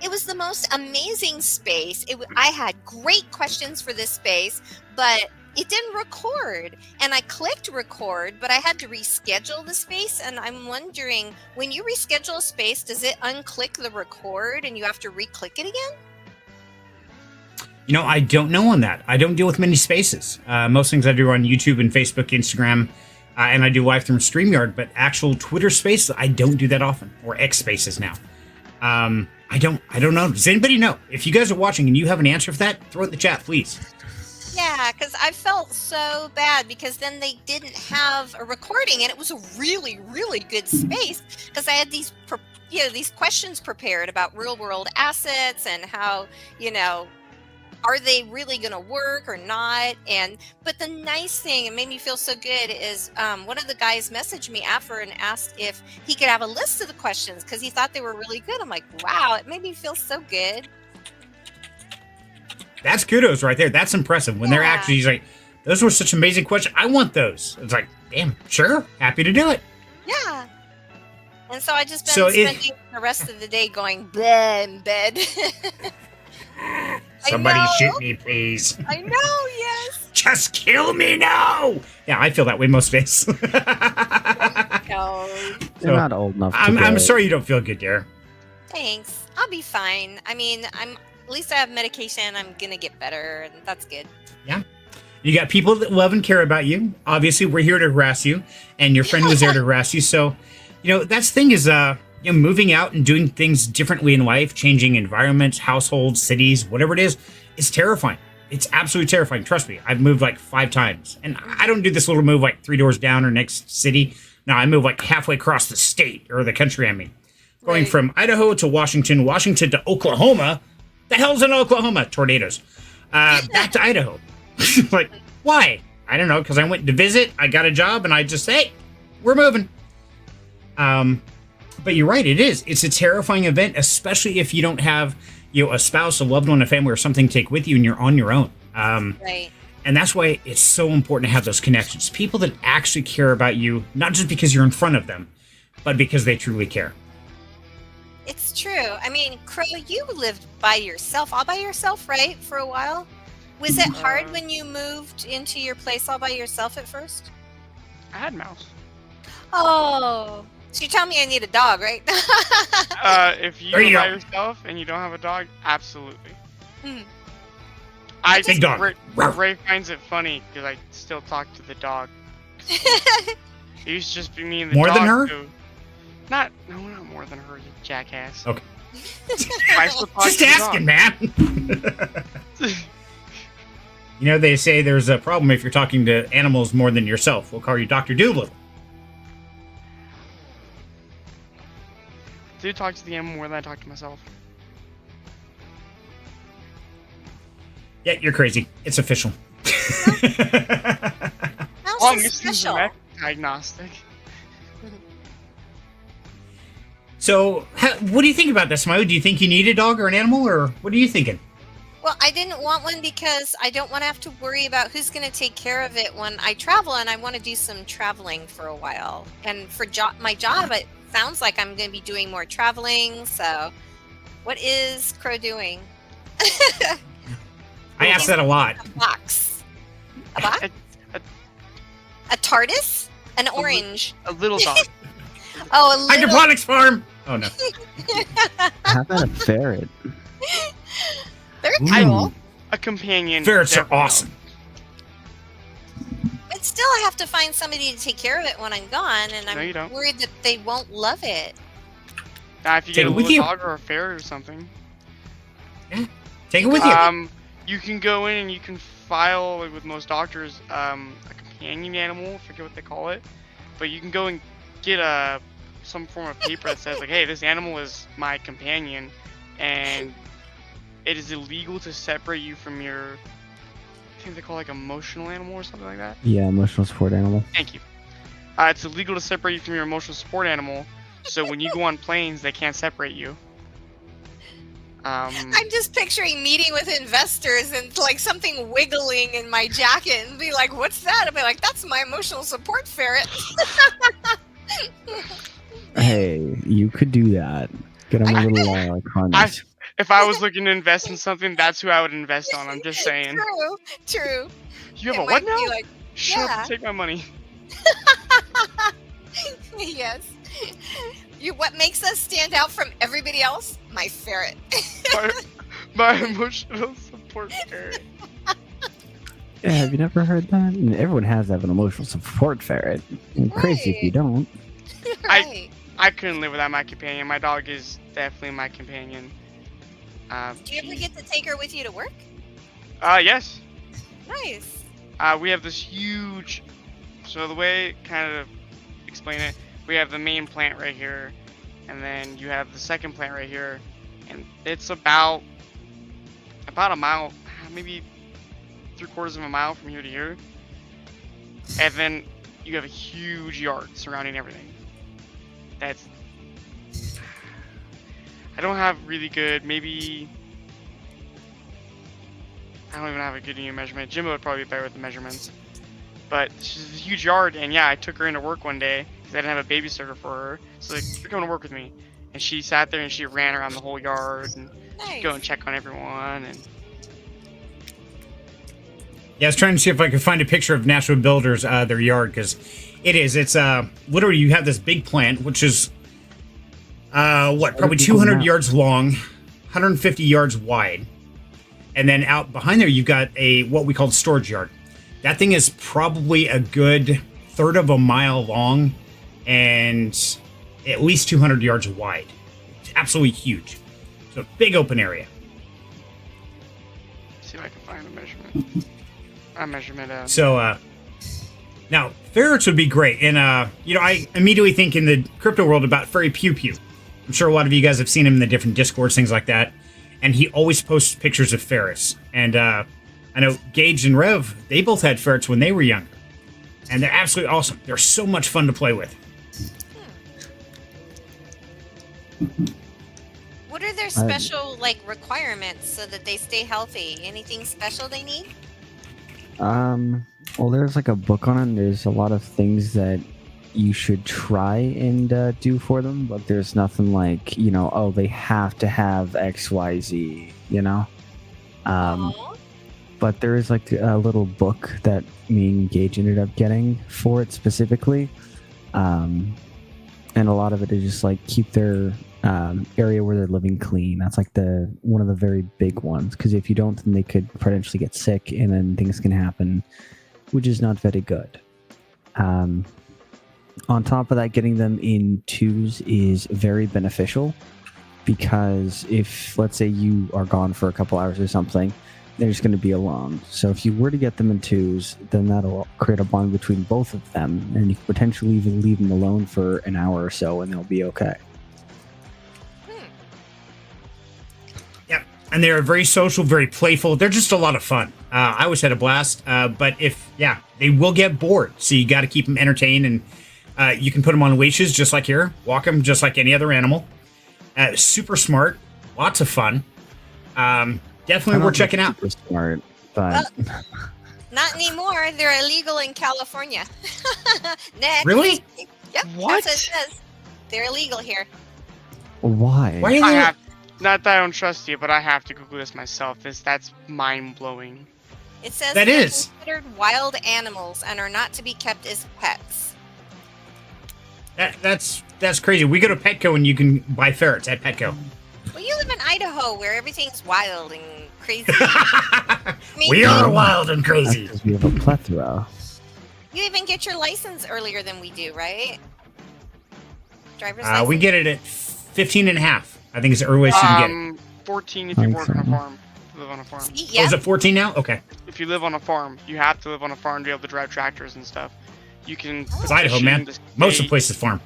it was the most amazing space. I had great questions for this space, but it didn't record. And I clicked record, but I had to reschedule the space. And I'm wondering, when you reschedule a space, does it unclick the record and you have to re-click it again? You know, I don't know on that. I don't deal with many spaces. Most things I do are on YouTube and Facebook, Instagram, and I do live from StreamYard, but actual Twitter space, I don't do that often, or X spaces now. I don't know. Does anybody know? If you guys are watching and you have an answer for that, throw it in the chat, please. Yeah, because I felt so bad because then they didn't have a recording, and it was a really, really good space because I had these questions prepared about real world assets and how, you know, are they really going to work or not? But the nice thing, it made me feel so good, is one of the guys messaged me after and asked if he could have a list of the questions because he thought they were really good. I'm like, wow, it made me feel so good. That's kudos right there. That's impressive. When they're actually, he's like, those were such amazing questions. I want those. It's like, damn, sure. Happy to do it. Yeah. And so I just been spending the rest of the day going bleh in bed. Somebody shoot me, please. I know, yes. Just kill me now. Yeah, I feel that way most days. No. You're not old enough. I'm sorry you don't feel good, dear. Thanks. I'll be fine. I mean, at least I have medication. I'm gonna get better, and that's good. Yeah. You got people that love and care about you. Obviously, we're here to harass you, and your friend was there to harass you. So, you know, that's the thing is, moving out and doing things differently in life, changing environments, households, cities, whatever it is terrifying. It's absolutely terrifying. Trust me, I've moved like 5 times. And I don't do this little move like 3 doors down or next city. No, I move like halfway across the state, or the country, I mean. Going from Idaho to Washington to Oklahoma. The hell's in Oklahoma? Tornadoes. Back to Idaho. Like, why? I don't know, because I went to visit, I got a job, and I just, hey, we're moving. But you're right, it is. It's a terrifying event, especially if you don't have, you know, a spouse, a loved one, a family, or something to take with you, and you're on your own. Right. And that's why it's so important to have those connections. People that actually care about you, not just because you're in front of them, but because they truly care. It's true. I mean, Qrow, you lived by yourself, all by yourself, right, for a while? Was it hard when you moved into your place all by yourself at first? I had mouse. Oh, So you tell me I need a dog, right? If There you you're by go. yourself and you don't have a dog, absolutely. Hmm. Big dog. Ray finds it funny because I still talk to the dog. It used to just be me and the More dog. than her? Who- Not more than her, you jackass. Okay. I still talk Just to the asking, man. dog. You know, they say there's a problem if you're talking to animals more than yourself. We'll call you Dr. Doolittle. I do talk to the animal more than I talk to myself. Yeah, you're crazy. It's official. How's Oh, this Mr. special? Zemeck diagnostic. So, what do you think about this, Mo? Do you think you need a dog or an animal, or what are you thinking? Well, I didn't want one because I don't want to have to worry about who's going to take care of it when I travel, and I want to do some traveling for a while. And for my job, it sounds like I'm going to be doing more traveling. So, what is Qrow doing? I ask that a lot. A box. A box? A TARDIS? An orange. A little dog. Oh, a little. Hydroponics farm! Oh, no. How about a ferret? They're Ooh. cool. A companion. Ferrets are definitely. awesome. But still, I have to find somebody to take care of it when I'm gone, and No, you I'm don't. worried that they won't love it. If you Take get a it with little you. dog or a ferret or something. Take it with you. You can go in and you can file, like with most doctors, a companion animal. I forget what they call it, but you can go and get some form of paper that says like, hey, this animal is my companion, and it is illegal to separate you from your, I think they call it like emotional animal or something like that. Yeah, emotional support animal. Thank you. It's illegal to separate you from your emotional support animal, so when you go on planes, they can't separate you. I'm just picturing meeting with investors and like something wiggling in my jacket and be like, what's that? I'll be like, that's my emotional support ferret. Hey, you could do that. Get him a little harness. If I was looking to invest in something, that's who I would invest on. I'm just saying. True. You have It a what might be now? like, Shut yeah. up, take my money. yes. What makes us stand out from everybody else? My ferret. My emotional support ferret. Yeah, have you never heard that? And everyone has to have an emotional support ferret. Crazy if you don't. Right. I couldn't live without my companion. My dog is definitely my companion. Do you ever get to take her with you to work? Yes. Nice. We have this huge. So the way, kind of explain it, we have the main plant right here, and then you have the second plant right here, and it's about a mile, maybe 3/4 of a mile from here to here, and then you have a huge yard surrounding everything. That's. I don't have really good, maybe. I don't even have a good unit measurement. Jimbo would probably be better with the measurements. But she's a huge yard, and yeah, I took her into work one day because I didn't have a babysitter for her. So like, you're coming to work with me, and she sat there and she ran around the whole yard and Nice. go and check on everyone. And Yeah, I was trying to see if I could find a picture of National Builders, their yard, because it's literally you have this big plant, which is, probably 200 yards long, 150 yards wide. And then out behind there, you've got what we call storage yard. That thing is probably a good 1/3 of a mile long and at least 200 yards wide. It's absolutely huge. So big open area. see if I can find a measurement. So now ferrets would be great, and I immediately think in the crypto world about Fairy Pew Pew. I'm sure a lot of you guys have seen him in the different Discords, things like that, and he always posts pictures of ferrets. And I know Gage and Rev, they both had ferrets when they were younger, and they're absolutely awesome. They're so much fun to play with. What are their special requirements so that they stay healthy? Anything special they need? Well, there's like a book on it, and there's a lot of things that you should try and do for them, but there's nothing like, they have to have XYZ, Aw. But there is like a little book that me and Gage ended up getting for it specifically. And a lot of it is just like keep their area where they're living clean. That's like one of the very big ones, because if you don't, then they could potentially get sick, and then things can happen, which is not very good. On top of that, getting them in twos is very beneficial, because if, let's say, you are gone for a couple hours or something, they're just going to be alone. So if you were to get them in twos, then that'll create a bond between both of them, and you could potentially even leave them alone for an hour or so, and they'll be okay. Yep. And they're very social, very playful. They're just a lot of fun. I always had a blast. But they will get bored. So you got to keep them entertained, and you can put them on leashes just like here. Walk them just like any other animal. Super smart. Lots of fun. Definitely worth checking out. Super smart, but Not anymore. They're illegal in California. Next. Really? Yep. What? That's what it says. They're illegal here. why? Why are I they? have, not that I don't trust you, but I have to Google this myself. That's mind blowing. It says That they're is. considered wild animals and are not to be kept as pets. That's crazy. We go to Petco and you can buy ferrets at Petco. Well, you live in Idaho where everything's wild and crazy. I mean, We are wild and crazy. Because we have a plethora. You even get your license earlier than we do, right? Driver's license. We get it at 15 and a half. I think it's the earliest you can get it. 14 if you work on a farm. Live on a farm. See, Oh, yeah. is it 14 now? Okay. If you live on a farm, you have to live on a farm to be able to drive tractors and stuff. You can. It's Idaho, man. Most of the places farm.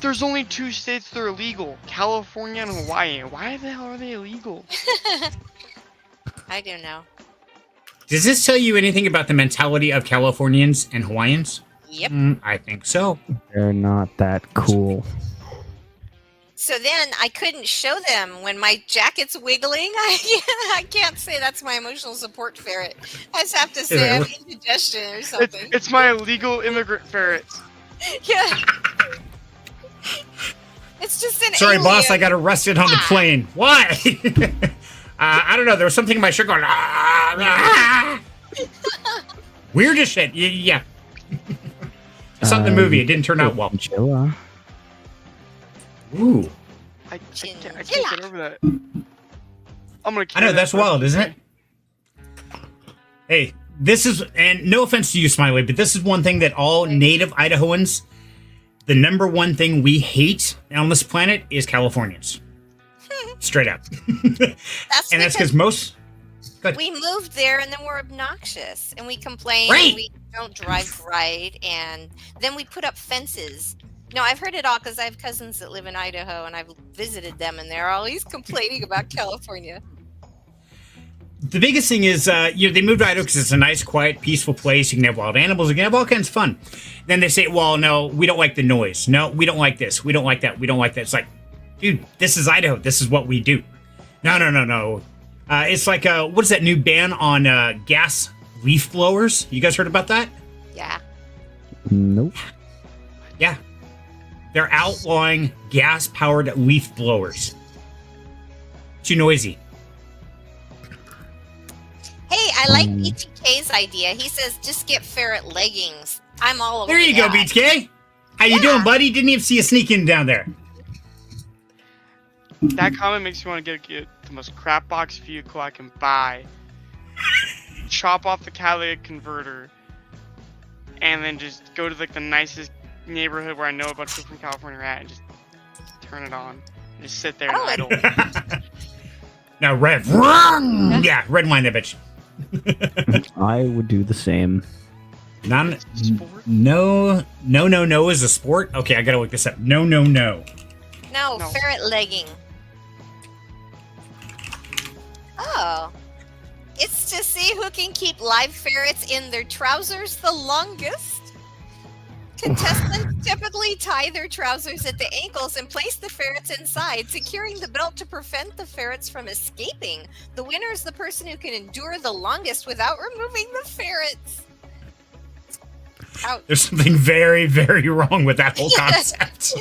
There's only 2 states that are illegal: California and Hawaii. Why the hell are they illegal? I don't know. Does this tell you anything about the mentality of Californians and Hawaiians? Yep. I think so. They're not that cool. So then I couldn't show them when my jacket's wiggling. I can't say that's my emotional support ferret. I just have to say I have indigestion or something. It's my illegal immigrant ferret. Yeah. It's just an Sorry, alien. boss. I got arrested on the plane. Why? I don't know. There was something in my shirt going. Weird as shit. Yeah. I saw the movie. It didn't turn out well. Chilla. Ooh. I can't get over that. I'm gonna. I know, that's wild, isn't it? Hey, this is, and no offense to you, Smiley, but this is one thing that all native Idahoans, the number one thing we hate on this planet is Californians. Straight up. And that's because most. Good. We moved there and then we're obnoxious and we complain Right. and we don't drive right and then we put up fences. No, I've heard it all because I have cousins that live in Idaho and I've visited them and they're always complaining about California. The biggest thing is, they moved to Idaho because it's a nice, quiet, peaceful place. You can have wild animals. You can have all kinds of fun. Then they say, well, no, we don't like the noise. No, we don't like this. We don't like that. We don't like that. It's like, dude, this is Idaho. This is what we do. No. It's like, what is that new ban on gas leaf blowers? You guys heard about that? Yeah. Nope. Yeah. They're outlawing gas-powered leaf blowers. Too noisy. Hey, I like BTK's idea. He says just get ferret leggings. I'm all over There you go, that. BTK. How you doing, buddy? Didn't even see you sneaking down there. That comment makes me want to get the most crap box vehicle I can buy. Chop off the catalytic converter, and then just go to like the nicest neighborhood where I know a bunch of people from California are at, and just turn it on, and just sit there and idle. Now, red. Yeah, red wine that bitch. I would do the same. Sport? No is a sport? Okay, I gotta look this up. No. No, No. ferret legging. Oh. It's to see who can keep live ferrets in their trousers the longest. Contestants typically tie their trousers at the ankles and place the ferrets inside, securing the belt to prevent the ferrets from escaping. The winner is the person who can endure the longest without removing the ferrets. Ouch. There's something very, very wrong with that whole concept.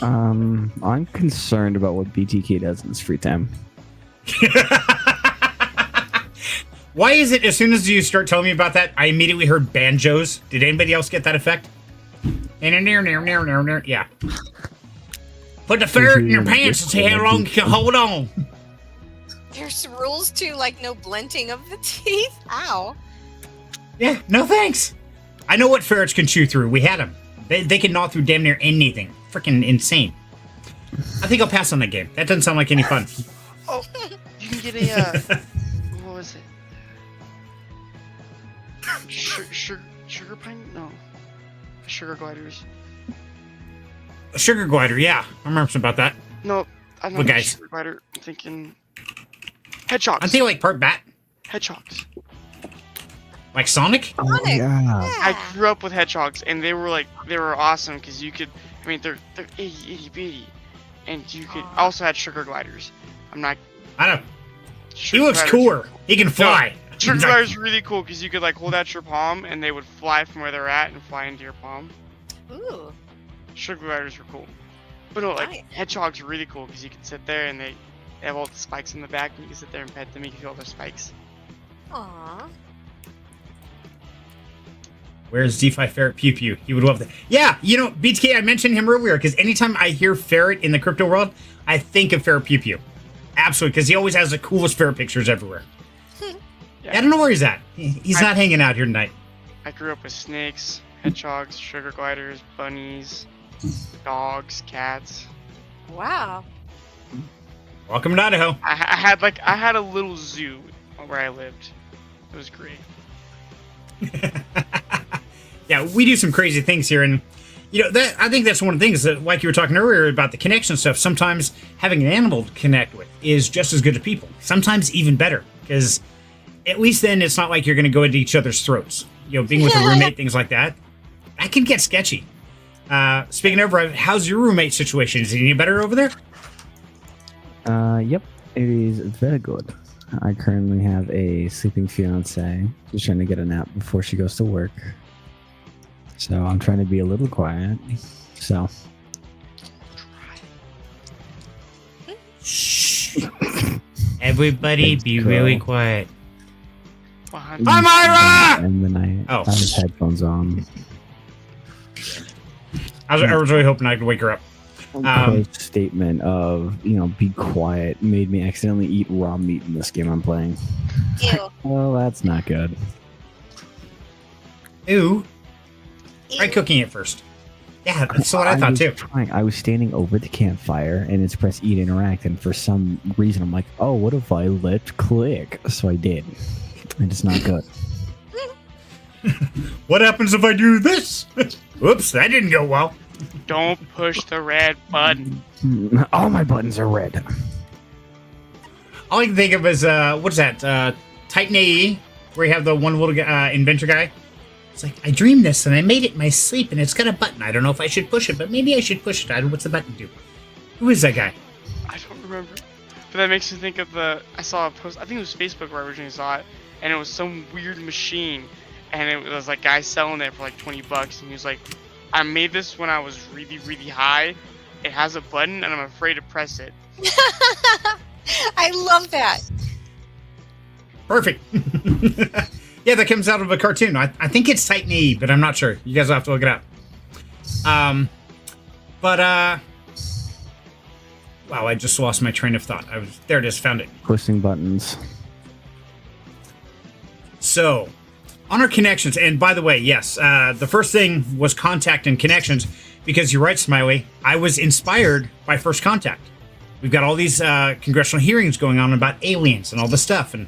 I'm concerned about what BTK does in his free time. Why is it as soon as you start telling me about that, I immediately heard banjos? Did anybody else get that effect? Yeah. Put the ferret in your pants and see how long you can hold on. There's rules too, like no blunting of the teeth. Ow. Yeah, no thanks. I know what ferrets can chew through. We had them. They can gnaw through damn near anything. Freaking insane. I think I'll pass on that game. That doesn't sound like any fun. Oh, you can get a, what was it? Sugar pine? No. Sugar gliders. A sugar glider, yeah. I remember something about that. No, I'm not What, a guys? sugar glider. I'm thinking hedgehogs. I'm thinking like part bat. Hedgehogs. Like Sonic? Oh, Sonic. yeah. I grew up with hedgehogs, and they were awesome because you could. I mean, they're itty bitty, and you could. I also had sugar gliders. I'm not. I don't. He Sugar looks gliders- cooler. He can fly. Sugar He's like- gliders are really cool because you could like hold out your palm, and they would fly from where they're at and fly into your palm. Ooh. Sugar gliders are cool, but no, like Right. hedgehogs are really cool because you can sit there and they have all the spikes in the back, and you can sit there and pet them. You can feel their spikes. Aw. Where's DeFi Ferret Pew Pew? He would love that. Yeah, you know, BTK, I mentioned him earlier because anytime I hear ferret in the crypto world, I think of Ferret Pew Pew. Absolutely, because he always has the coolest ferret pictures everywhere. Yeah. I don't know where he's at. He's not hanging out here tonight. I grew up with snakes, hedgehogs, sugar gliders, bunnies, dogs, cats. Wow. Welcome to Idaho. I had a little zoo where I lived. It was great. Yeah, we do some crazy things here, and you know that I think that's one of the things that, like you were talking earlier about the connection stuff. Sometimes having an animal to connect with is just as good as people. Sometimes even better, because at least then it's not like you're going to go into each other's throats. You know, being with a roommate, things like that, that can get sketchy. Speaking of, how's your roommate situation? Is it any better over there? Yep, it is very good. I currently have a sleeping fiance. She's trying to get a nap before she goes to work. So I'm trying to be a little quiet. So. Shh. Everybody Thanks, be Qrow. really quiet. Behind Hi, Myra! And then I Oh. have his headphones on. I was really hoping I could wake her up. Crow's statement of, be quiet made me accidentally eat raw meat in this game I'm playing. Ew. Well, that's not good. Ooh, try Ew. cooking it first. Yeah, that's what I thought was too. trying. I was standing over the campfire and it's press E to interact, and for some reason I'm like, oh, what if I let click? So I did. And it's not good. What happens if I do this? Whoops, that didn't go well. Don't push the red button. All my buttons are red. All I can think of is, what's that? Titan AE, where you have the one little inventor guy. It's like, I dreamed this and I made it in my sleep and it's got a button. I don't know if I should push it, but maybe I should push it. What's the button do? Who is that guy? I don't remember. But that makes me think of I saw a post, I think it was Facebook where I originally saw it, and it was some weird machine, and it was like guy selling it for like $20, and he was like, I made this when I was really, really high. It has a button, and I'm afraid to press it. I love that. Perfect. Yeah, that comes out of a cartoon. I think it's Titan AE, but I'm not sure. You guys will have to look it up. Wow, I just lost my train of thought. There it is, found it. Pushing buttons. So, on our connections, and by the way, yes, the first thing was contact and connections, because you're right, Smiley. I was inspired by First Contact. We've got all these congressional hearings going on about aliens and all this stuff, and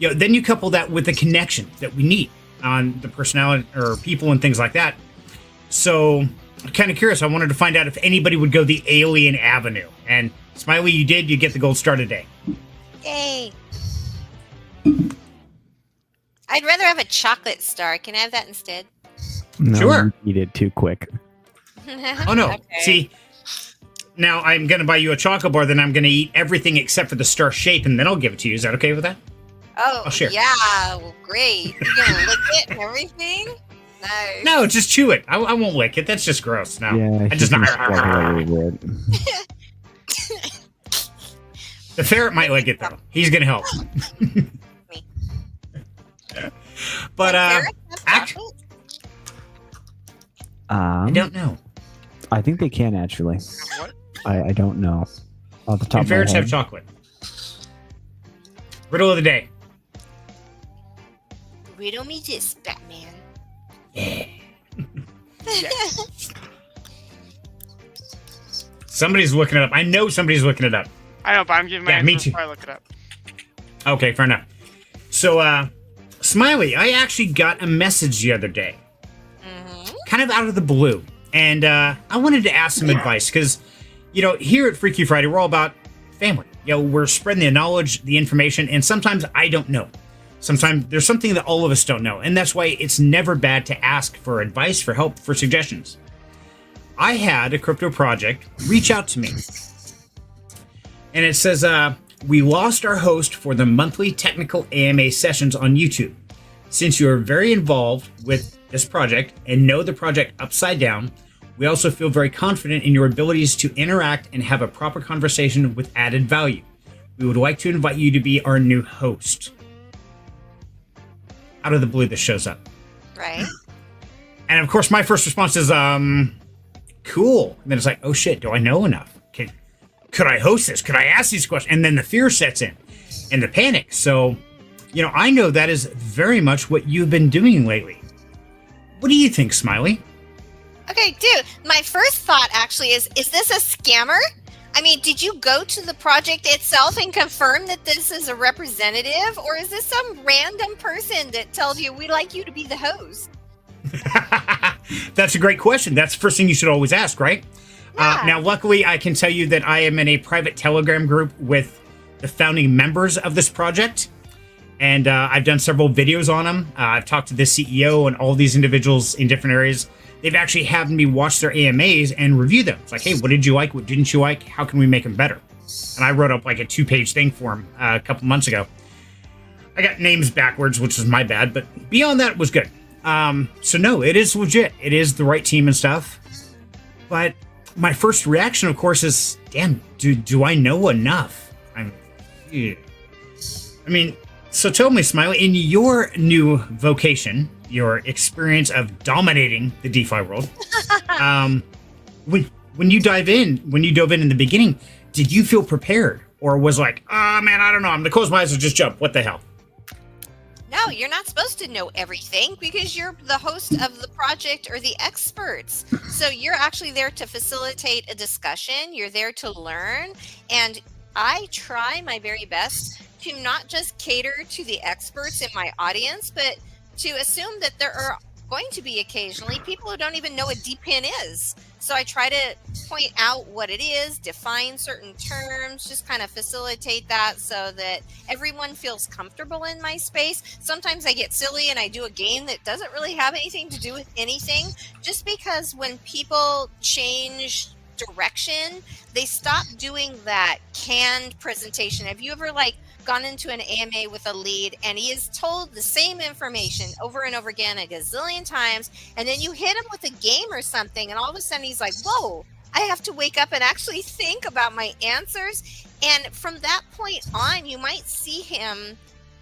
then you couple that with the connection that we need on the personality or people and things like that. So, I'm kind of curious. I wanted to find out if anybody would go the alien avenue, and Smiley, you did. You get the gold star today. Yay. I'd rather have a chocolate star. Can I have that instead? No, Sure. You eat it too quick. Oh no! Okay. See, now I'm gonna buy you a chocolate bar, then I'm gonna eat everything except for the star shape, and then I'll give it to you. Is that okay with that? Oh, I'll share. yeah. Well, great. You're going to lick it and everything? Nice. No, just chew it. I won't lick it. That's just gross. No, Yeah, I just he's not. gonna struggle a little bit. The ferret might like it though. He's gonna help. But Can ferrets have act- chocolate? I don't know. I think they can actually. What? I don't know. Off the top Can of my ferrets head. have chocolate? Riddle of the day. Riddle me this, Batman. Yes. Somebody's looking it up. I know somebody's looking it up. I know, but I'm giving my Yeah, answer me too. before I look it up. Okay, fair enough. So, Smiley, I actually got a message the other day, kind of out of the blue, and I wanted to ask some advice because, here at Freaky Friday, we're all about family. We're spreading the knowledge, the information, and sometimes I don't know. Sometimes there's something that all of us don't know, and that's why it's never bad to ask for advice, for help, for suggestions. I had a crypto project reach out to me, and it says, we lost our host for the monthly technical AMA sessions on YouTube. Since you are very involved with this project and know the project upside down, we also feel very confident in your abilities to interact and have a proper conversation with added value. We would like to invite you to be our new host. Out of the blue, this shows up. Right? And of course, my first response is, cool. And then it's like, oh shit, do I know enough? Could I host this? Could I ask these questions? And then the fear sets in and the panic. So, I know that is very much what you've been doing lately. What do you think, Smiley? Okay, dude, my first thought actually is this a scammer? I mean, did you go to the project itself and confirm that this is a representative? Or is this some random person that tells you we'd like you to be the host? That's a great question. That's the first thing you should always ask, right? Yeah. Now, luckily, I can tell you that I am in a private Telegram group with the founding members of this project. And I've done several videos on them. I've talked to the CEO and all these individuals in different areas. They've actually had me watch their AMAs and review them. It's like, hey, what did you like? What didn't you like? How can we make them better? And I wrote up like a 2-page thing for them a couple months ago. I got names backwards, which was my bad. But beyond that, it was good. So no, it is legit. It is the right team and stuff. But my first reaction, of course, is, damn, do I know enough? So tell me, Smiley, in your new vocation, your experience of dominating the DeFi world, when you dove in the beginning, did you feel prepared? Or was like, man, I don't know, I'm going to close my eyes and just jump. What the hell? No, you're not supposed to know everything because you're the host of the project or the experts. So you're actually there to facilitate a discussion. You're there to learn. And I try my very best to not just cater to the experts in my audience, but to assume that there are going to be occasionally people who don't even know what DPIN is. So I try to point out what it is, define certain terms, just kind of facilitate that so that everyone feels comfortable in my space. Sometimes I get silly and I do a game that doesn't really have anything to do with anything, just because when people change direction, they stop doing that canned presentation. Have you ever gone into an AMA with a lead and he is told the same information over and over again a gazillion times, and then you hit him with a game or something and all of a sudden he's like, whoa, I have to wake up and actually think about my answers. And from that point on, you might see him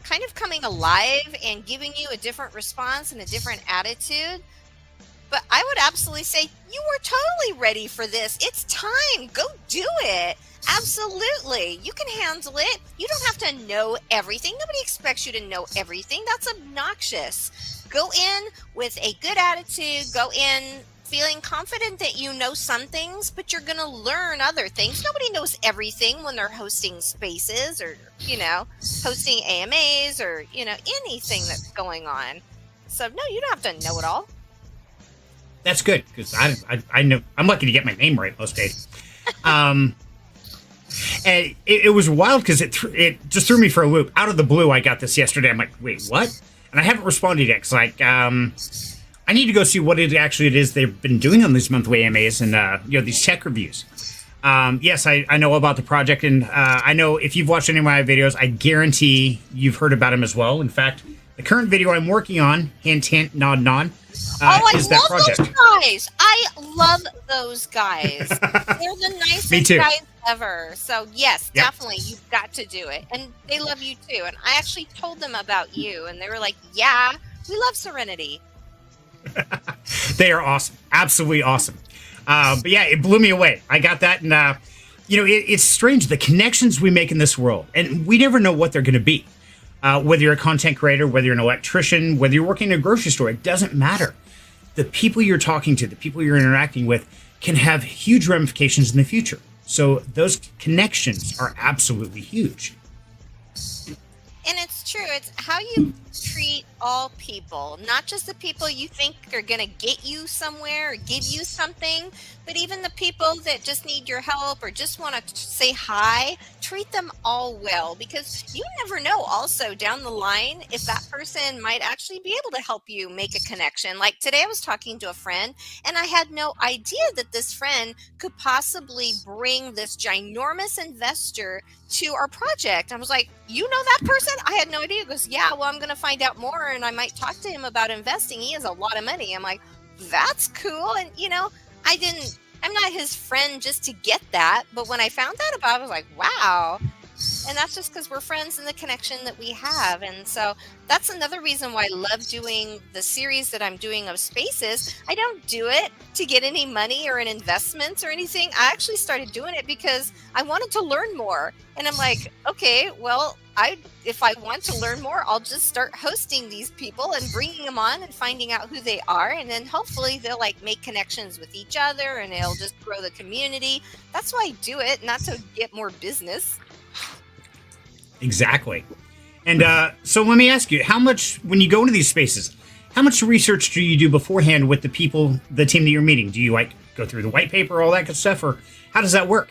kind of coming alive and giving you a different response and a different attitude. But I would absolutely say you were totally ready for this. It's time. Go do it. Absolutely. You can handle it. You don't have to know everything. Nobody expects you to know everything. That's obnoxious. Go in with a good attitude. Go in feeling confident that you know some things, but you're going to learn other things. Nobody knows everything when they're hosting spaces or, hosting AMAs or, anything that's going on. So, no, you don't have to know it all. That's good, because I know I'm lucky to get my name right most days. And it was wild because it just threw me for a loop. Out of the blue, I got this yesterday. I'm like, wait, what? And I haven't responded yet. Cause I need to go see what it is they've been doing on these monthly AMAs and these tech reviews. Yes, I know about the project, and I know if you've watched any of my videos, I guarantee you've heard about them as well. In fact, the current video I'm working on, hint, hint, nod, nod, is that project. Those guys. I love those guys. They're the nicest guys ever. So yes, definitely, you've got to do it. And they love you too. And I actually told them about you, and they were like, "Yeah, We love Serenity. They are awesome. Absolutely awesome. But yeah, it blew me away. I got that. And, it's strange, the connections we make in this world. And we never know what they're going to be. Whether you're a content creator, whether you're an electrician, whether you're working in a grocery store, it doesn't matter. The people you're talking to, the people you're interacting with can have huge ramifications in the future. So those connections are absolutely huge. And it's true. It's how you treat all people, not just the people you think are going to get you somewhere or give you something, but even the people that just need your help or just want to say hi. Treat them all well, because you never know also down the line if that person might actually be able to help you make a connection. Like today I was talking to a friend and I had no idea that this friend could possibly bring this ginormous investor to our project. I was like, you know that person? I had no idea. He goes, yeah, well, I'm going to find out more and I might talk to him about investing. He has a lot of money. I'm like, that's cool. And I'm not his friend just to get that. But when I found out about it, I was like, wow. And that's just because we're friends and the connection that we have. And so that's another reason why I love doing the series that I'm doing of spaces. I don't do it to get any money or in investments or anything. I actually started doing it because I wanted to learn more. And I'm like, okay, well, if I want to learn more, I'll just start hosting these people and bringing them on and finding out who they are. And then hopefully they'll make connections with each other and it'll just grow the community. That's why I do it, not to get more business. Exactly. And so let me ask you, when you go into these spaces, how much research do you do beforehand with the team that you're meeting? Do you go through the white paper, all that good stuff, or how does that work?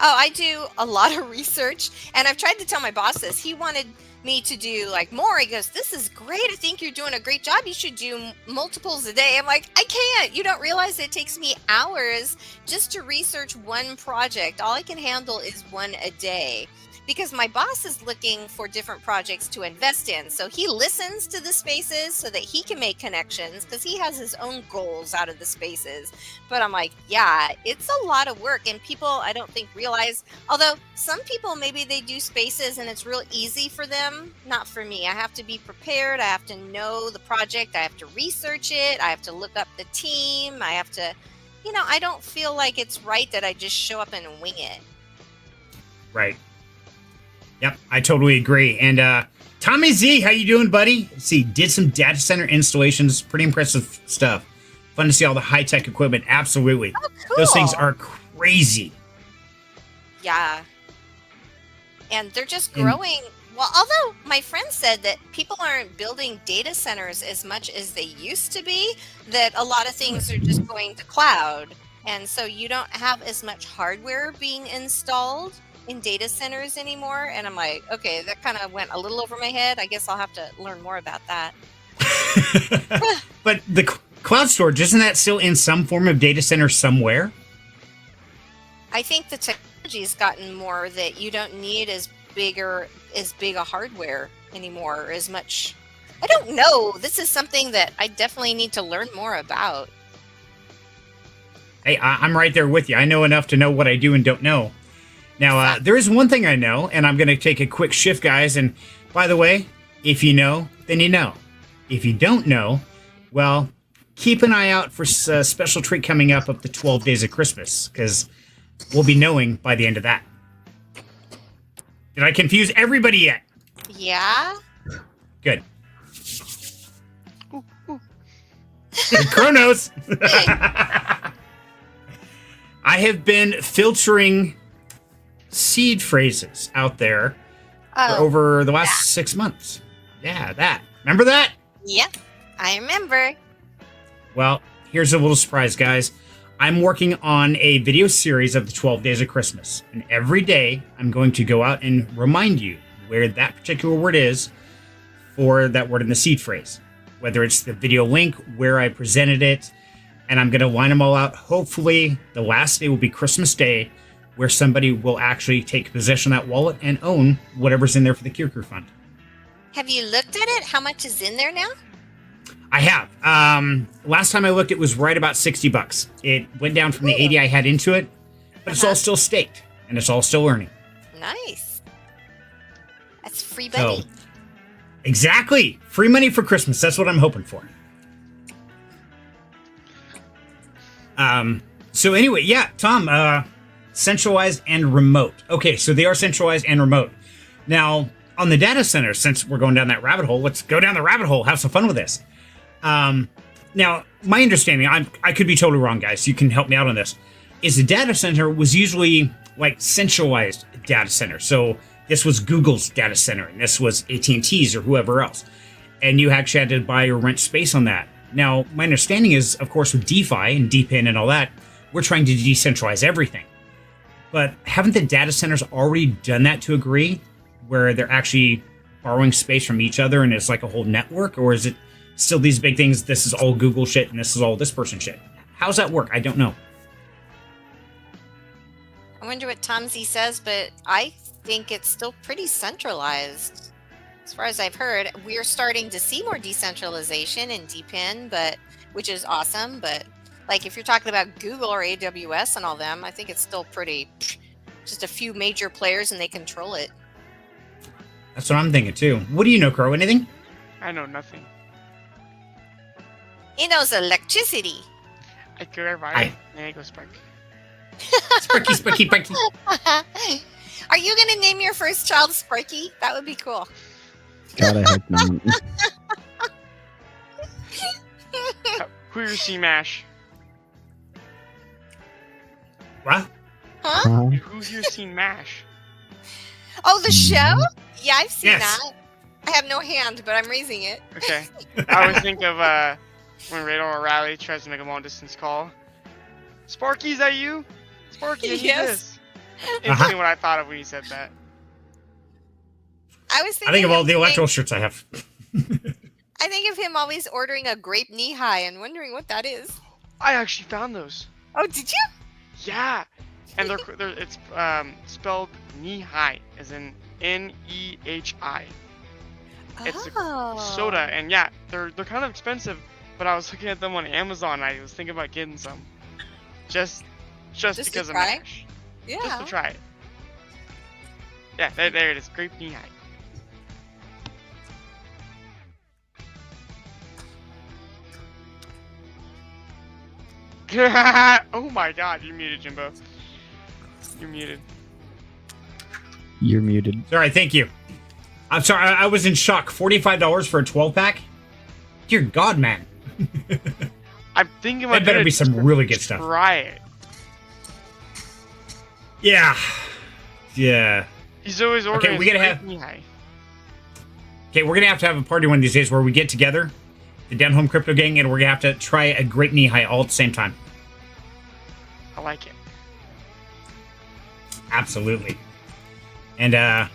Oh, I do a lot of research, and I've tried to tell my boss this. He wanted me to do more. He goes, this is great. I think you're doing a great job. You should do multiples a day. I'm like, I can't. You don't realize it takes me hours just to research one project. All I can handle is one a day, because my boss is looking for different projects to invest in. So he listens to the spaces so that he can make connections, because he has his own goals out of the spaces. But I'm like, yeah, it's a lot of work. And people, I don't think, realize, although some people, maybe they do spaces and it's real easy for them. Not for me. I have to be prepared. I have to know the project. I have to research it. I have to look up the team. I have to, I don't feel like it's right that I just show up and wing it. Right. Yep, I totally agree. And Tommy Z, how you doing, buddy? See, did some data center installations. Pretty impressive stuff. Fun to see all the high-tech equipment. Absolutely. Oh, cool. Those things are crazy. Yeah. And they're just growing. Well, although my friend said that people aren't building data centers as much as they used to be, that a lot of things are just going to cloud. And so you don't have as much hardware being installed in data centers anymore. And I'm like, okay, that kind of went a little over my head. I guess I'll have to learn more about that. But the cloud storage, isn't that still in some form of data center somewhere? I think the technology has gotten more that you don't need as big a hardware anymore, or as much. I don't know. This is something that I definitely need to learn more about. Hey, I'm right there with you. I know enough to know what I do and don't know. Now, there is one thing I know, and I'm going to take a quick shift, guys. And by the way, if you know, then you know. If you don't know, well, keep an eye out for a special treat coming up of the 12 Days of Christmas, because we'll be knowing by the end of that. Did I confuse everybody yet? Yeah. Good. Chronos. I have been filtering seed phrases out there for over the last 6 months. Yeah, that. Remember that? Yep, I remember. Well, here's a little surprise, guys. I'm working on a video series of the 12 Days of Christmas. And every day, I'm going to go out and remind you where that particular word is for that word in the seed phrase. Whether it's the video link, where I presented it, and I'm going to line them all out. Hopefully, the last day will be Christmas Day, where somebody will actually take possession of that wallet and own whatever's in there for the Qrow Fund. Have you looked at it? How much is in there now? I have. Last time I looked, it was right about $60. It went down from the 80 I had into it, but it's all still staked, and it's all still earning. Nice. That's free money. So, Exactly. Free money for Christmas. That's what I'm hoping for. So anyway, yeah, Tom, centralized and remote. Okay, so they are centralized and remote. Now, on the data center, since we're going down that rabbit hole, let's go down the rabbit hole, have some fun with this. Now, my understanding, I could be totally wrong, guys. You can help me out on this. Is the data center was usually like centralized data center. So this was Google's data center, and this was AT&T's or whoever else. And you actually had to buy or rent space on that. Now, my understanding is, of course, with DeFi and DePIN and all that, we're trying to decentralize everything. But haven't the data centers already done that to a degree, where they're actually borrowing space from each other and it's like a whole network? Or is it still these big things, this is all Google shit and this is all this person shit? How's that work? I don't know. I wonder what Tom Z says, but I think it's still pretty centralized. As far as I've heard, we're starting to see more decentralization in DePIN, which is awesome. But like if you're talking about Google or AWS and all them, I think it's still pretty, just a few major players and they control it. That's what I'm thinking too. What do you know, Qrow? Anything? I know nothing. He knows electricity. I could everybody. And it goes spark. Sparky, Sparky, Sparky. Are you going to name your first child Sparky? That would be cool. God, I hope not. Who your C Mash? What? Huh? Who's your seen MASH? Oh, the show? Yeah, I've seen Yes. that. I have no hand, but I'm raising it. Okay. I always think of when Radar O'Reilly tries to make a long distance call. Sparky, is that you? Sparky, I need Yes. this. That's instantly what I thought of when he said that. I was thinking I think of all him the saying- electoral shirts I have. I think of him always ordering a grape knee high and wondering what that is. I actually found those. Oh, did you? Yeah. And it's spelled knee high, as in Nehi. It's a soda, and yeah, they're kind of expensive, but I was looking at them on Amazon and I was thinking about getting some. Just to because of try? MASH. Yeah. Just to try it. Yeah, there it is. Grape knee high. Oh my god, you're muted, Jimbo. You're muted. You're muted. Sorry, thank you. I'm sorry, I was in shock. $45 for a 12-pack? Dear God, man. I'm thinking about That better be some really good stuff. Try it. Yeah. Yeah. He's always ordering. we gotta have- knee high. Okay, we're going to have a party one of these days where we get together, the Down Home Crypto Gang, and we're going to have to try a grape knee high all at the same time. I like it. Absolutely. And, yeah,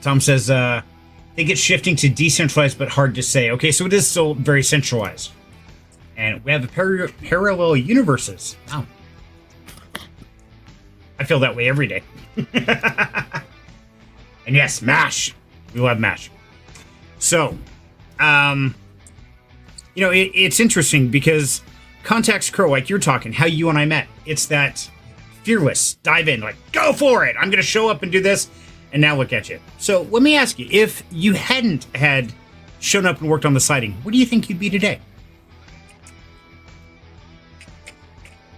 Tom says, think it's shifting to decentralized, but hard to say. Okay, so it is still very centralized. And we have the parallel universes. Wow. I feel that way every day. And yes, MASH. We love MASH. So, it's interesting because context Qrow, like you're talking, how you and I met. It's that fearless, dive in, like, go for it. I'm going to show up and do this. And now look at you. So let me ask you, if you hadn't had shown up and worked on the sighting, where do you think you'd be today?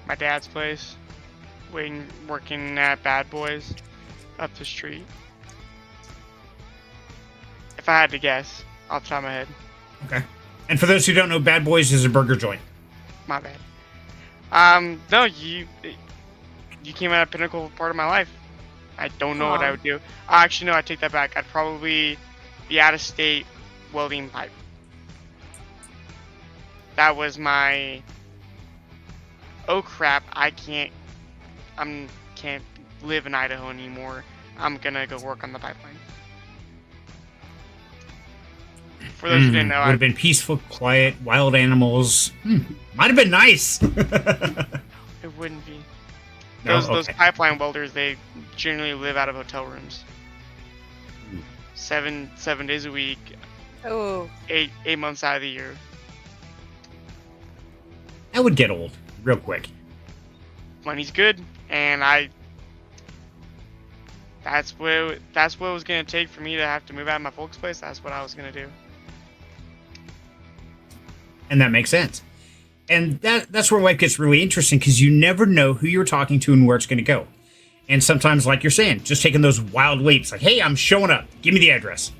My dad's place. Working at Bad Boys up the street. If I had to guess, off the top of my head. Okay. And for those who don't know, Bad Boys is a burger joint. My bad. No, you came at a pinnacle part of my life. I don't know what I would do. Actually, no, I take that back. I'd probably be out of state welding pipe. That was my. Oh crap! I can't live in Idaho anymore. I'm gonna go work on the pipeline. For those who didn't know, would have been peaceful, quiet, wild animals. Might have been nice. it wouldn't be. No? Those Okay. pipeline welders, they generally live out of hotel rooms. 7 days a week, Oh. 8 months out of the year. That would get old real quick. Money's good, and I that's what it was gonna take for me to have to move out of my folks' place. That's what I was gonna do. And that makes sense. And that's where life gets really interesting, because you never know who you're talking to and where it's going to go. And sometimes, like you're saying, just taking those wild leaps, like, hey, I'm showing up. Give me the address.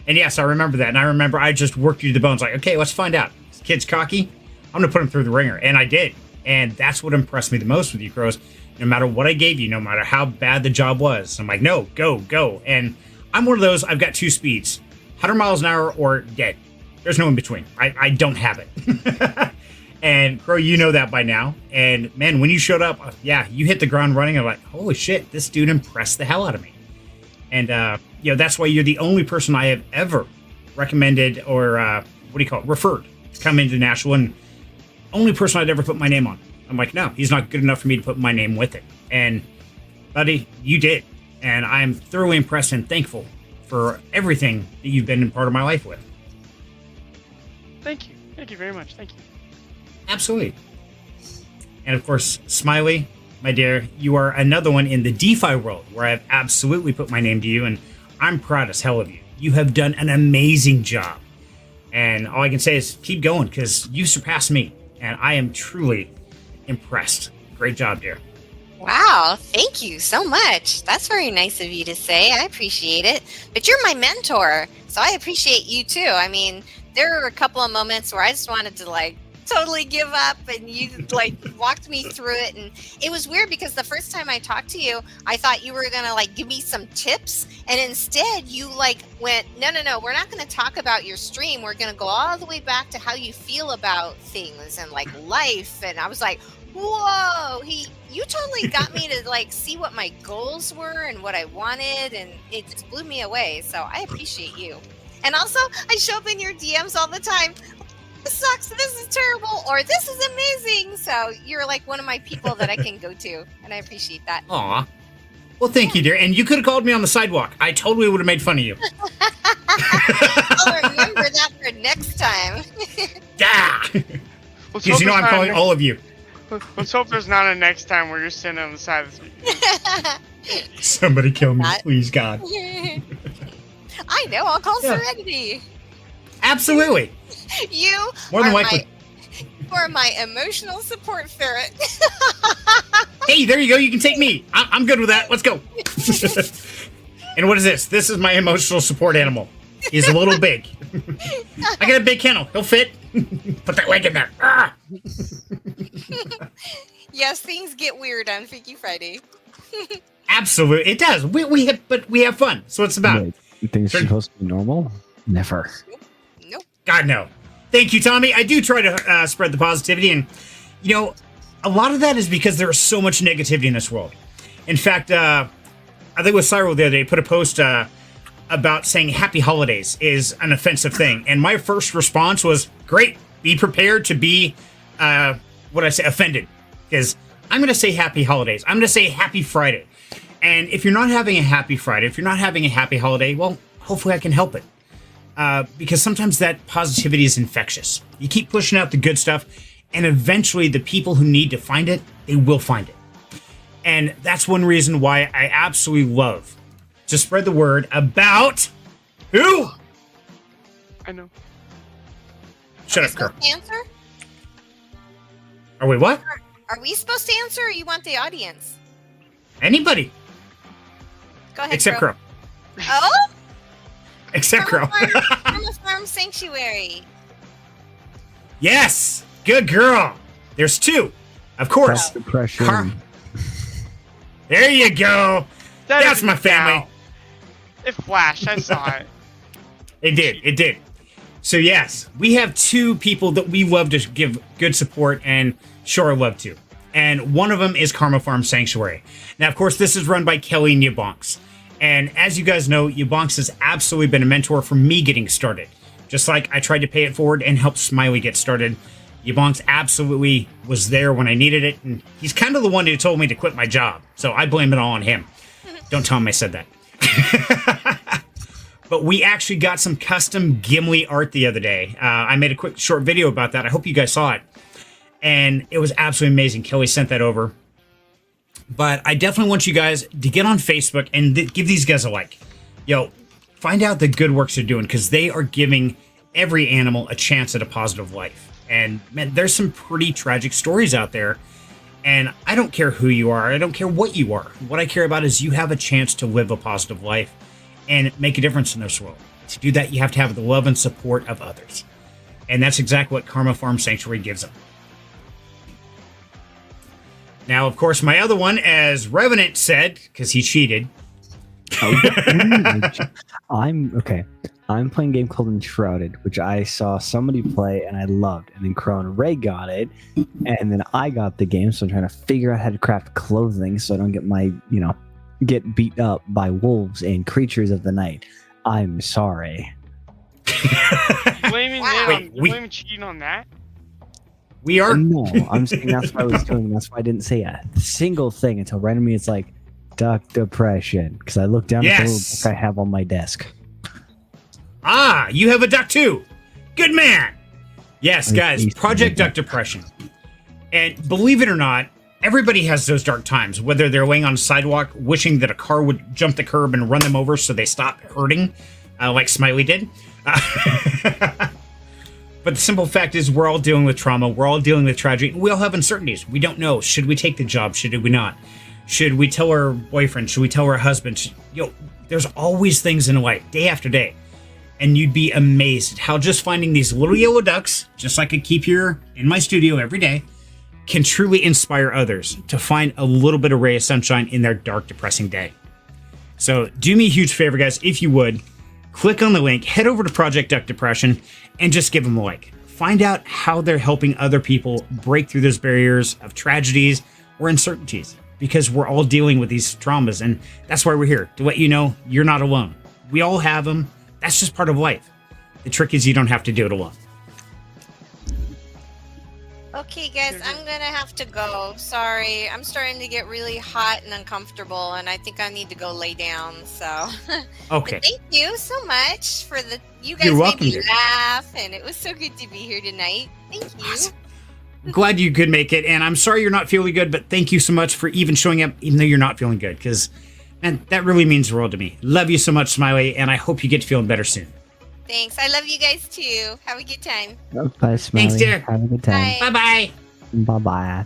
And yes, I remember that. And I remember I just worked you to the bones. Like, okay, let's find out. This kid's cocky. I'm going to put him through the ringer. And I did. And that's what impressed me the most with you, Qrows. No matter what I gave you, no matter how bad the job was, I'm like, no, go. And I'm one of those, I've got two speeds, 100 miles an hour or dead. There's no in between. I don't have it. And Qrow, you know that by now. And man, when you showed up, yeah, you hit the ground running. I'm like, holy shit, this dude impressed the hell out of me. And, that's why you're the only person I have ever recommended or, referred to come into Nashville, and only person I'd ever put my name on. I'm like, no, he's not good enough for me to put my name with it. And, buddy, you did. And I'm thoroughly impressed and thankful for everything that you've been a part of my life with. Thank you. Thank you very much. Thank you. Absolutely. And of course, Smiley, my dear, you are another one in the DeFi world where I've absolutely put my name to you, and I'm proud as hell of you. You have done an amazing job. And all I can say is keep going, because you surpassed me, and I am truly impressed. Great job, dear. Wow, thank you so much. That's very nice of you to say. I appreciate it. But you're my mentor, so I appreciate you too. I mean, there were a couple of moments where I just wanted to totally give up, and you walked me through it. And it was weird because the first time I talked to you, I thought you were gonna give me some tips, and instead you went, no, we're not gonna talk about your stream. We're gonna go all the way back to how you feel about things and life. And I was like, whoa, you totally got me to see what my goals were and what I wanted, and it just blew me away. So I appreciate you. And also, I show up in your DMs all the time. This sucks, this is terrible, or this is amazing. So you're one of my people that I can go to, and I appreciate that. Aw. Well, thank you, dear. And you could have called me on the sidewalk. I totally would have made fun of you. I'll remember that for next time. Yeah! Let's Because hope I'm there's calling not all of you. Let's hope there's not a next time where you're sitting on the side of the street. Somebody kill me, please, God. I know, I'll call Yeah. Serenity. Absolutely. You More than likely. for my emotional support ferret. Hey, there you go. You can take me. I'm good with that. Let's go. And what is this? This is my emotional support animal. He's a little big. I got a big kennel. He'll fit. Put that leg in there. Ah! Yes, things get weird on Freaky Friday. Absolutely. It does. We have fun. So it's about. Wait, you think it's supposed to be normal? Never. Nope. God, no. Thank you, Tommy. I do try to spread the positivity. And, a lot of that is because there is so much negativity in this world. In fact, I think it was Cyril the other day put a post about saying happy holidays is an offensive thing. And my first response was, great. Be prepared to be, offended. Because I'm going to say happy holidays. I'm going to say happy Friday. And if you're not having a happy Friday, if you're not having a happy holiday, well, hopefully I can help it. Because sometimes that positivity is infectious. You keep pushing out the good stuff, and eventually the people who need to find it, they will find it. And that's one reason why I absolutely love to spread the word about who? I know. Shut up, Are we Kirk. supposed to answer? Are we what? Are we supposed to answer, or you want the audience? Anybody Go ahead, except Qrow. Qrow. Oh? Except Qrow. From a farm sanctuary. Yes, good girl. There's two, of course. Depression. There you go. That's didn't my family. count. It flashed. I saw it. It did. So yes, we have two people that we love to give good support and show our love to. And one of them is Karma Farm Sanctuary. Now, of course, this is run by Kelly Yabonks. And as you guys know, Yabonks has absolutely been a mentor for me getting started. Just like I tried to pay it forward and help Smiley get started, Yabonks absolutely was there when I needed it. And he's kind of the one who told me to quit my job. So I blame it all on him. Don't tell him I said that. But we actually got some custom Gimli art the other day. I made a quick short video about that. I hope you guys saw it. And it was absolutely amazing. Kelly sent that over. But I definitely want you guys to get on Facebook and give these guys a like. Yo, find out the good works they're doing, because they are giving every animal a chance at a positive life. And man, there's some pretty tragic stories out there. And I don't care who you are. I don't care what you are. What I care about is you have a chance to live a positive life and make a difference in this world. To do that, you have to have the love and support of others. And that's exactly what Karma Farm Sanctuary gives them. Now, of course, my other one, as Revenant said, because he cheated. I'm playing a game called Enshrouded, which I saw somebody play and I loved. And then Qrow and Ray got it, and then I got the game. So I'm trying to figure out how to craft clothing so I don't get get beat up by wolves and creatures of the night. I'm sorry. Blaming cheating on that? We are. No, I'm saying that's what I was doing. That's why I didn't say a single thing until randomly it's like duck depression, because I looked down at the little book I have on my desk. Ah, you have a duck too. Good man. Yes, guys, Project Duck Depression. And believe it or not, everybody has those dark times, whether they're laying on a sidewalk wishing that a car would jump the curb and run them over so they stop hurting, like Smiley did. But the simple fact is we're all dealing with trauma. We're all dealing with tragedy. We all have uncertainties. We don't know. Should we take the job? Should we not? Should we tell our boyfriend? Should we tell our husband? There's always things in life, day after day. And you'd be amazed at how just finding these little yellow ducks, just like I keep here in my studio every day, can truly inspire others to find a little bit of ray of sunshine in their dark, depressing day. So do me a huge favor, guys, if you would, click on the link, head over to Project Duck Depression, and just give them a like. Find out how they're helping other people break through those barriers of tragedies or uncertainties, because we're all dealing with these traumas, and that's why we're here, to let you know you're not alone. We all have them. That's just part of life. The trick is you don't have to do it alone. Okay, guys, I'm gonna have to go. Sorry, I'm starting to get really hot and uncomfortable, and I think I need to go lay down. So, Okay. But thank you so much for you guys You're made welcome, me dear. laugh, and it was so good to be here tonight. Thank you. Awesome. Glad you could make it, and I'm sorry you're not feeling good, but thank you so much for even showing up, even though you're not feeling good, because, man, that really means the world to me. Love you so much, Smiley, and I hope you get feeling better soon. Thanks. I love you guys too. Have a good time. Bye, Smiley. Thanks, dear. Have a good time. Bye. Bye-bye. Bye-bye.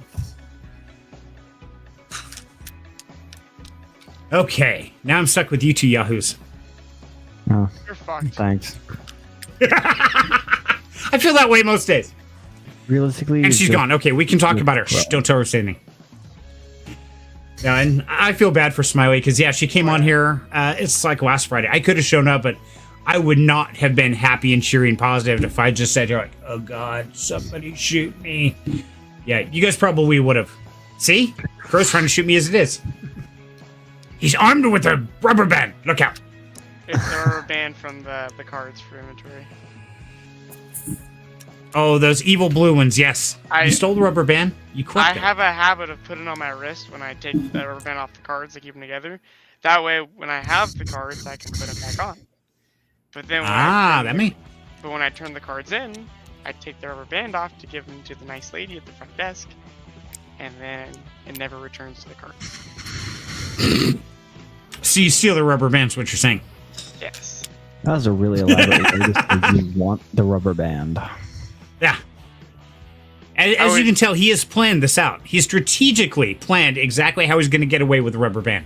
Okay, now I'm stuck with you two yahoos. Oh, You're fucked. thanks. I feel that way most days. Realistically, And she's just- gone. Okay, we can talk about her. Shh, don't tell her anything. Yeah, and I feel bad for Smiley because, yeah, she came on here. It's like last Friday. I could have shown up, but I would not have been happy and cheery and positive if I just said, like, oh, God, somebody shoot me. Yeah, you guys probably would have. See? Crow's trying to shoot me as it is. He's armed with a rubber band. Look out. It's the rubber band from the cards for inventory. Oh, those evil blue ones, yes. I- You stole the rubber band? You I collected it. have a habit of putting it on my wrist when I take the rubber band off the cards to keep them together. That way, when I have the cards, I can put them back on. But then when I turn the cards in, I take the rubber band off to give them to the nice lady at the front desk, and then it never returns to the card. So you steal the rubber bands, what you're saying. Yes. That was a really elaborate way to say you want the rubber band. Yeah. As you can tell, he has planned this out. He strategically planned exactly how he's going to get away with the rubber band.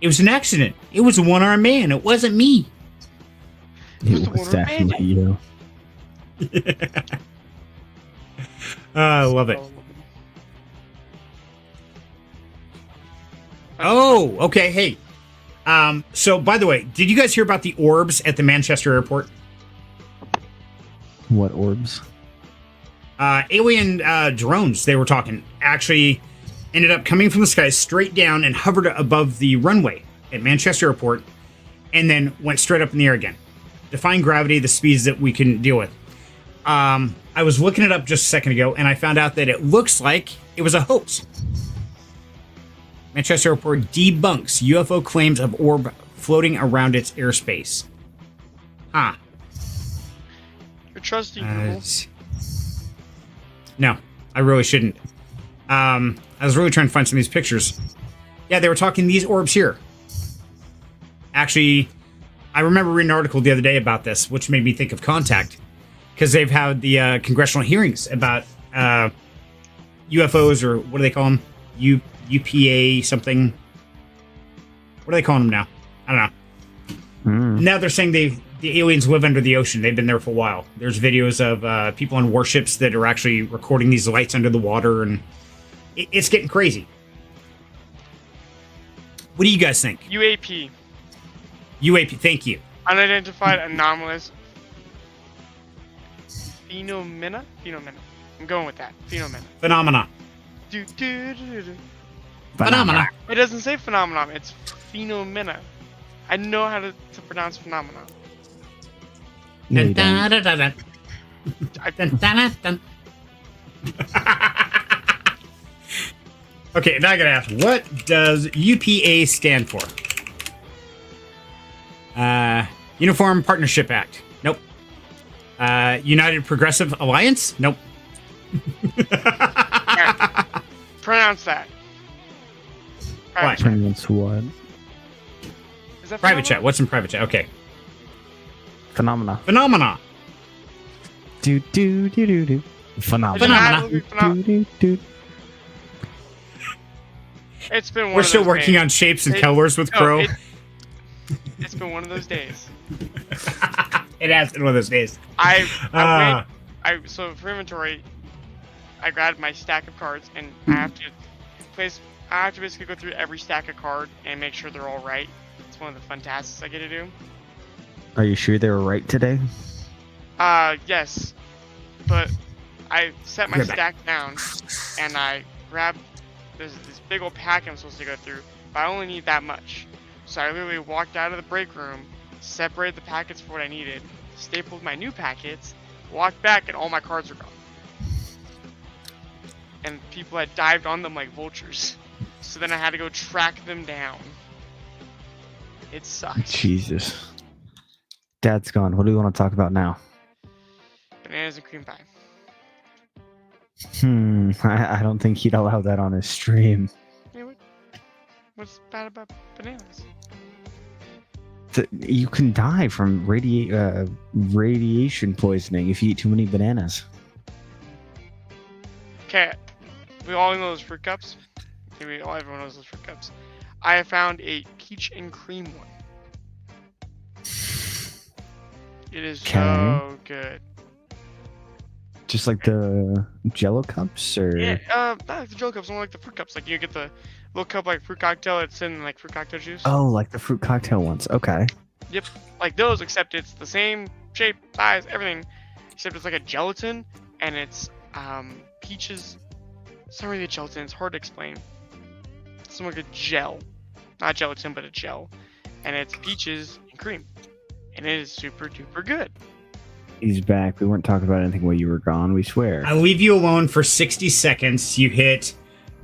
It was an accident. It was a one-armed man. It wasn't me. It was definitely you. I love it. Oh, okay. Hey. So, by the way, did you guys hear about the orbs at the Manchester airport? What orbs? Alien drones, they were talking, actually ended up coming from the sky straight down and hovered above the runway at Manchester Airport and then went straight up in the air again, defying gravity, the speeds that we can deal with. I was looking it up just a second ago, and I found out that it looks like it was a hoax. Manchester Airport debunks UFO claims of orb floating around its airspace. Huh. You're trusting Google. No, I really shouldn't. I was really trying to find some of these pictures. Yeah, they were talking these orbs here. Actually, I remember reading an article the other day about this, which made me think of Contact, because they've had the congressional hearings about UFOs, or what do they call them? UPA something. What are they calling them now? I don't know. Now they're saying the aliens live under the ocean. They've been there for a while. There's videos of people on warships that are actually recording these lights under the water, and it's getting crazy. What do you guys think? UAP. UAP, thank you. Unidentified anomalous phenomena? Phenomena. I'm going with that. Phenomena. Phenomena. Phenomena. It doesn't say phenomenon, it's phenomena. I know how to pronounce phenomenon. No, you Dun, don't. dun, dun, dun. Dun, dun, dun. Okay, now I gotta ask, what does UPA stand for? Uniform Partnership Act. Nope. United Progressive Alliance? Nope. Pronounce that. What? Pronounce what? Is that Private chat. phenomenon? What's in private chat? Okay. Phenomena. Phenomena. Do do do do do. Phenomena. Do, do, do. It's been one We're of still those working days. on shapes and It- colors with no, Qrow. It's been one of those days. It has been one of those days. So for inventory, I grabbed my stack of cards, and I have to basically go through every stack of card and make sure they're all right. It's one of the fun tasks I get to do. Are you sure they were right today? Yes, but I set my Grab that. stack down, and I grabbed this big old pack I'm supposed to go through, but I only need that much. So I literally walked out of the break room, separated the packets for what I needed, stapled my new packets, walked back, and all my cards were gone. And people had dived on them like vultures. So then I had to go track them down. It sucks. Jesus. Dad's gone. What do we want to talk about now? Bananas and cream pie. I don't think he'd allow that on his stream. Yeah, what's bad about bananas? You can die from radiation poisoning if you eat too many bananas. Okay, we all know those fruit cups. Okay, everyone knows those fruit cups. I have found a peach and cream one. It is so good. Just like the Jello cups, or Yeah, not like the Jello cups, more like the fruit cups. Like you get the little cup like fruit cocktail. It's in like fruit cocktail juice. oh, like the fruit cocktail ones. Okay. Yep, like those, except it's the same shape, size, everything, except it's like a gelatin, and it's peaches. It's not really a gelatin. It's hard to explain. It's more like a gel, not gelatin, but a gel, and it's peaches and cream, and it is super duper good. He's back. We weren't talking about anything while you were gone. We swear. I'll leave you alone for 60 seconds. You hit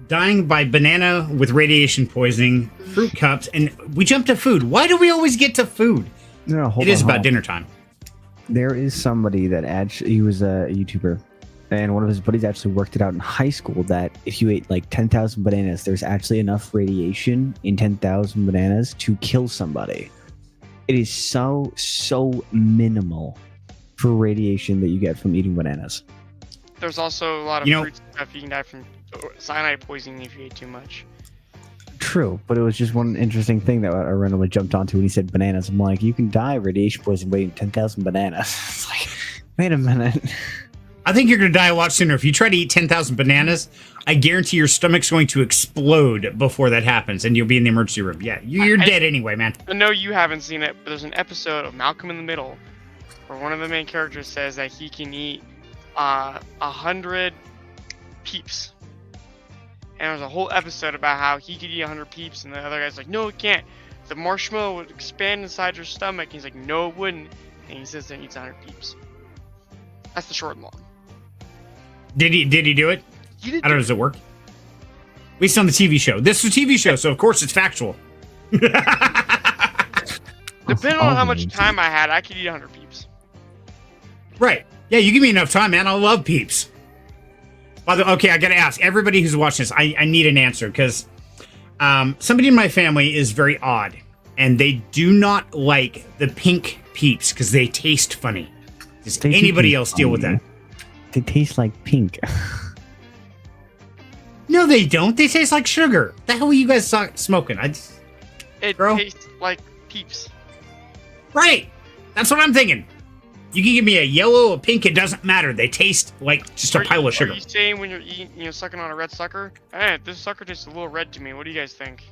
dying by banana with radiation poisoning, fruit cups, and we jumped to food. Why do we always get to food? No, hold It on, is hold about on. dinner time. There is somebody that actually, he was a YouTuber, and one of his buddies actually worked it out in high school that if you ate like 10,000 bananas, there's actually enough radiation in 10,000 bananas to kill somebody. It is so minimal for radiation that you get from eating bananas. There's also a lot of You know- fruit stuff you can die from cyanide poisoning if you ate too much. True, but it was just one interesting thing that I randomly jumped onto when he said bananas. I'm like, you can die of radiation poisoning by eating 10,000 bananas. It's like, wait a minute. I think you're going to die a lot sooner. If you try to eat 10,000 bananas, I guarantee your stomach's going to explode before that happens, and you'll be in the emergency room. Yeah, you're dead anyway, man. I know you haven't seen it, but there's an episode of Malcolm in the Middle where one of the main characters says that he can eat 100 peeps. And there's a whole episode about how he could eat 100 peeps, and the other guy's like, no, it can't. The marshmallow would expand inside your stomach. He's like, no, it wouldn't. And he says that he eats 100 peeps. That's the short and long. Did he do it? He did I don't know, does it work? At least on the TV show. This is a TV show, so of course it's factual. Depending on how much Always. time I had, I could eat 100 peeps. Right. Yeah, you give me enough time, man. I love peeps. Okay, I gotta ask everybody who's watching this. I need an answer because somebody in my family is very odd, and they do not like the pink peeps because they taste funny. Does anybody else deal with that? They taste like pink. No, they don't. They taste like sugar. The hell are you guys smoking? It Qrow? tastes like peeps. Right. That's what I'm thinking. You can give me a yellow, a pink, it doesn't matter. They taste like just a pile of sugar. Are you saying when you're eating, sucking on a red sucker? Hey, this sucker tastes a little red to me. What do you guys think?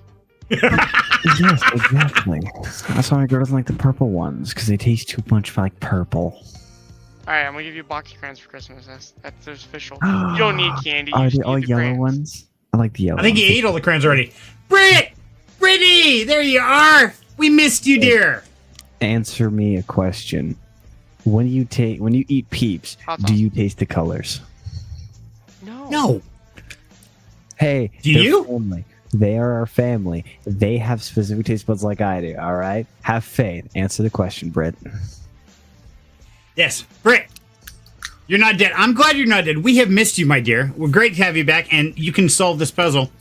Yes, exactly. That's why my girl doesn't like the purple ones, because they taste too much like purple. Alright, I'm gonna give you box crayons for Christmas. That's official. You don't need candy. You Are just they all need the yellow crayons. ones? I like the yellow I think you ones. ate all the crayons already. Brittany! There you are! We missed you, dear. Answer me a question. When you eat peeps, Hot do sauce. you taste the colors? No. No. Hey, Do they're you? family. They are our family. They have specific taste buds like I do, all right? Have faith. Answer the question, Britt. Yes, Britt. You're not dead. I'm glad you're not dead. We have missed you, my dear. We're great to have you back, and you can solve this puzzle.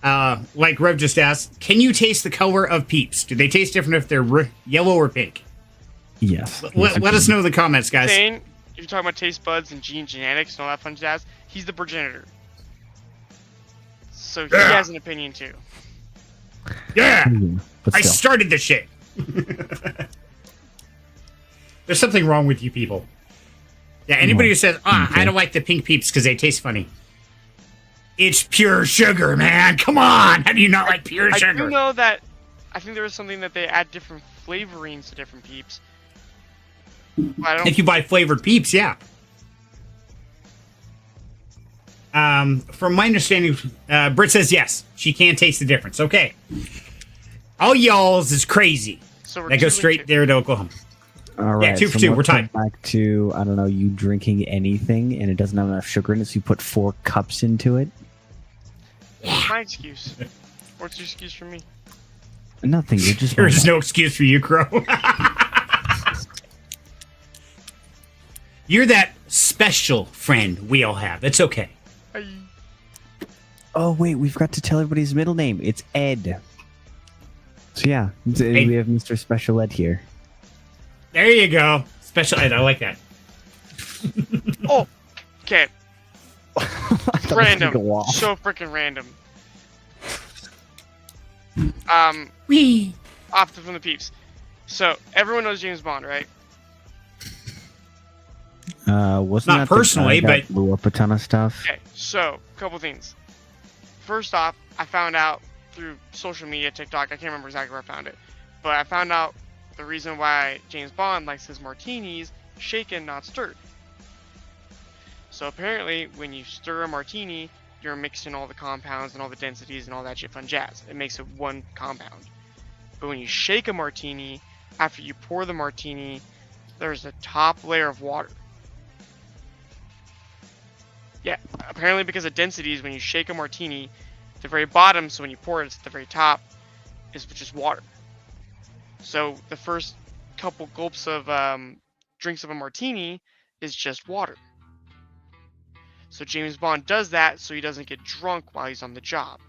Like Rev just asked, can you taste the color of peeps? Do they taste different if they're yellow or pink? Yes. Let us know in the comments, guys. Saying, if you're talking about taste buds and genetics and all that fun jazz, he's the progenitor. So he has an opinion too. Yeah! But I still. started this shit. There's something wrong with you people. Yeah, anybody who says, I don't like the pink peeps because they taste funny. It's pure sugar, man. Come on. How do you not like pure I sugar? do know that I think there was something that they add different flavorings to different peeps. But I don't If you buy flavored peeps, yeah. From my understanding, Britt says yes. She can taste the difference. Okay. All y'all's is crazy. so we're That goes 2 and straight 2. there to Oklahoma. All right. 2 for 2. We're let's tied. go back to, I don't know, you drinking anything and it doesn't have enough sugar in it, so you put 4 cups into it. What's my excuse? What's your excuse for me? Nothing. You're just. There is no excuse for you, Qrow. You're that special friend we all have. It's okay. Oh, wait. We've got to tell everybody's middle name. It's Ed. So, yeah. Hey. We have Mr. Special Ed here. There you go. Special Ed. I like that. Oh, okay. I thought it was Random. gonna go off. So freaking random. Wee. From the peeps. So everyone knows James Bond, right? Wasn't Not that the personally, guy that but- blew up a ton of stuff? Okay, so couple things. First off, I found out through social media, TikTok. I can't remember exactly where I found it, but I found out the reason why James Bond likes his martinis shaken, not stirred. So apparently, when you stir a martini, you're mixing all the compounds and all the densities and all that shit fun jazz. It makes it one compound. But when you shake a martini, after you pour the martini, there's a top layer of water. Yeah, apparently because of densities, when you shake a martini, the very bottom, so when you pour it, it's at the very top, is just water. So the first couple gulps of drinks of a martini is just water. So James Bond does that so he doesn't get drunk while he's on the job.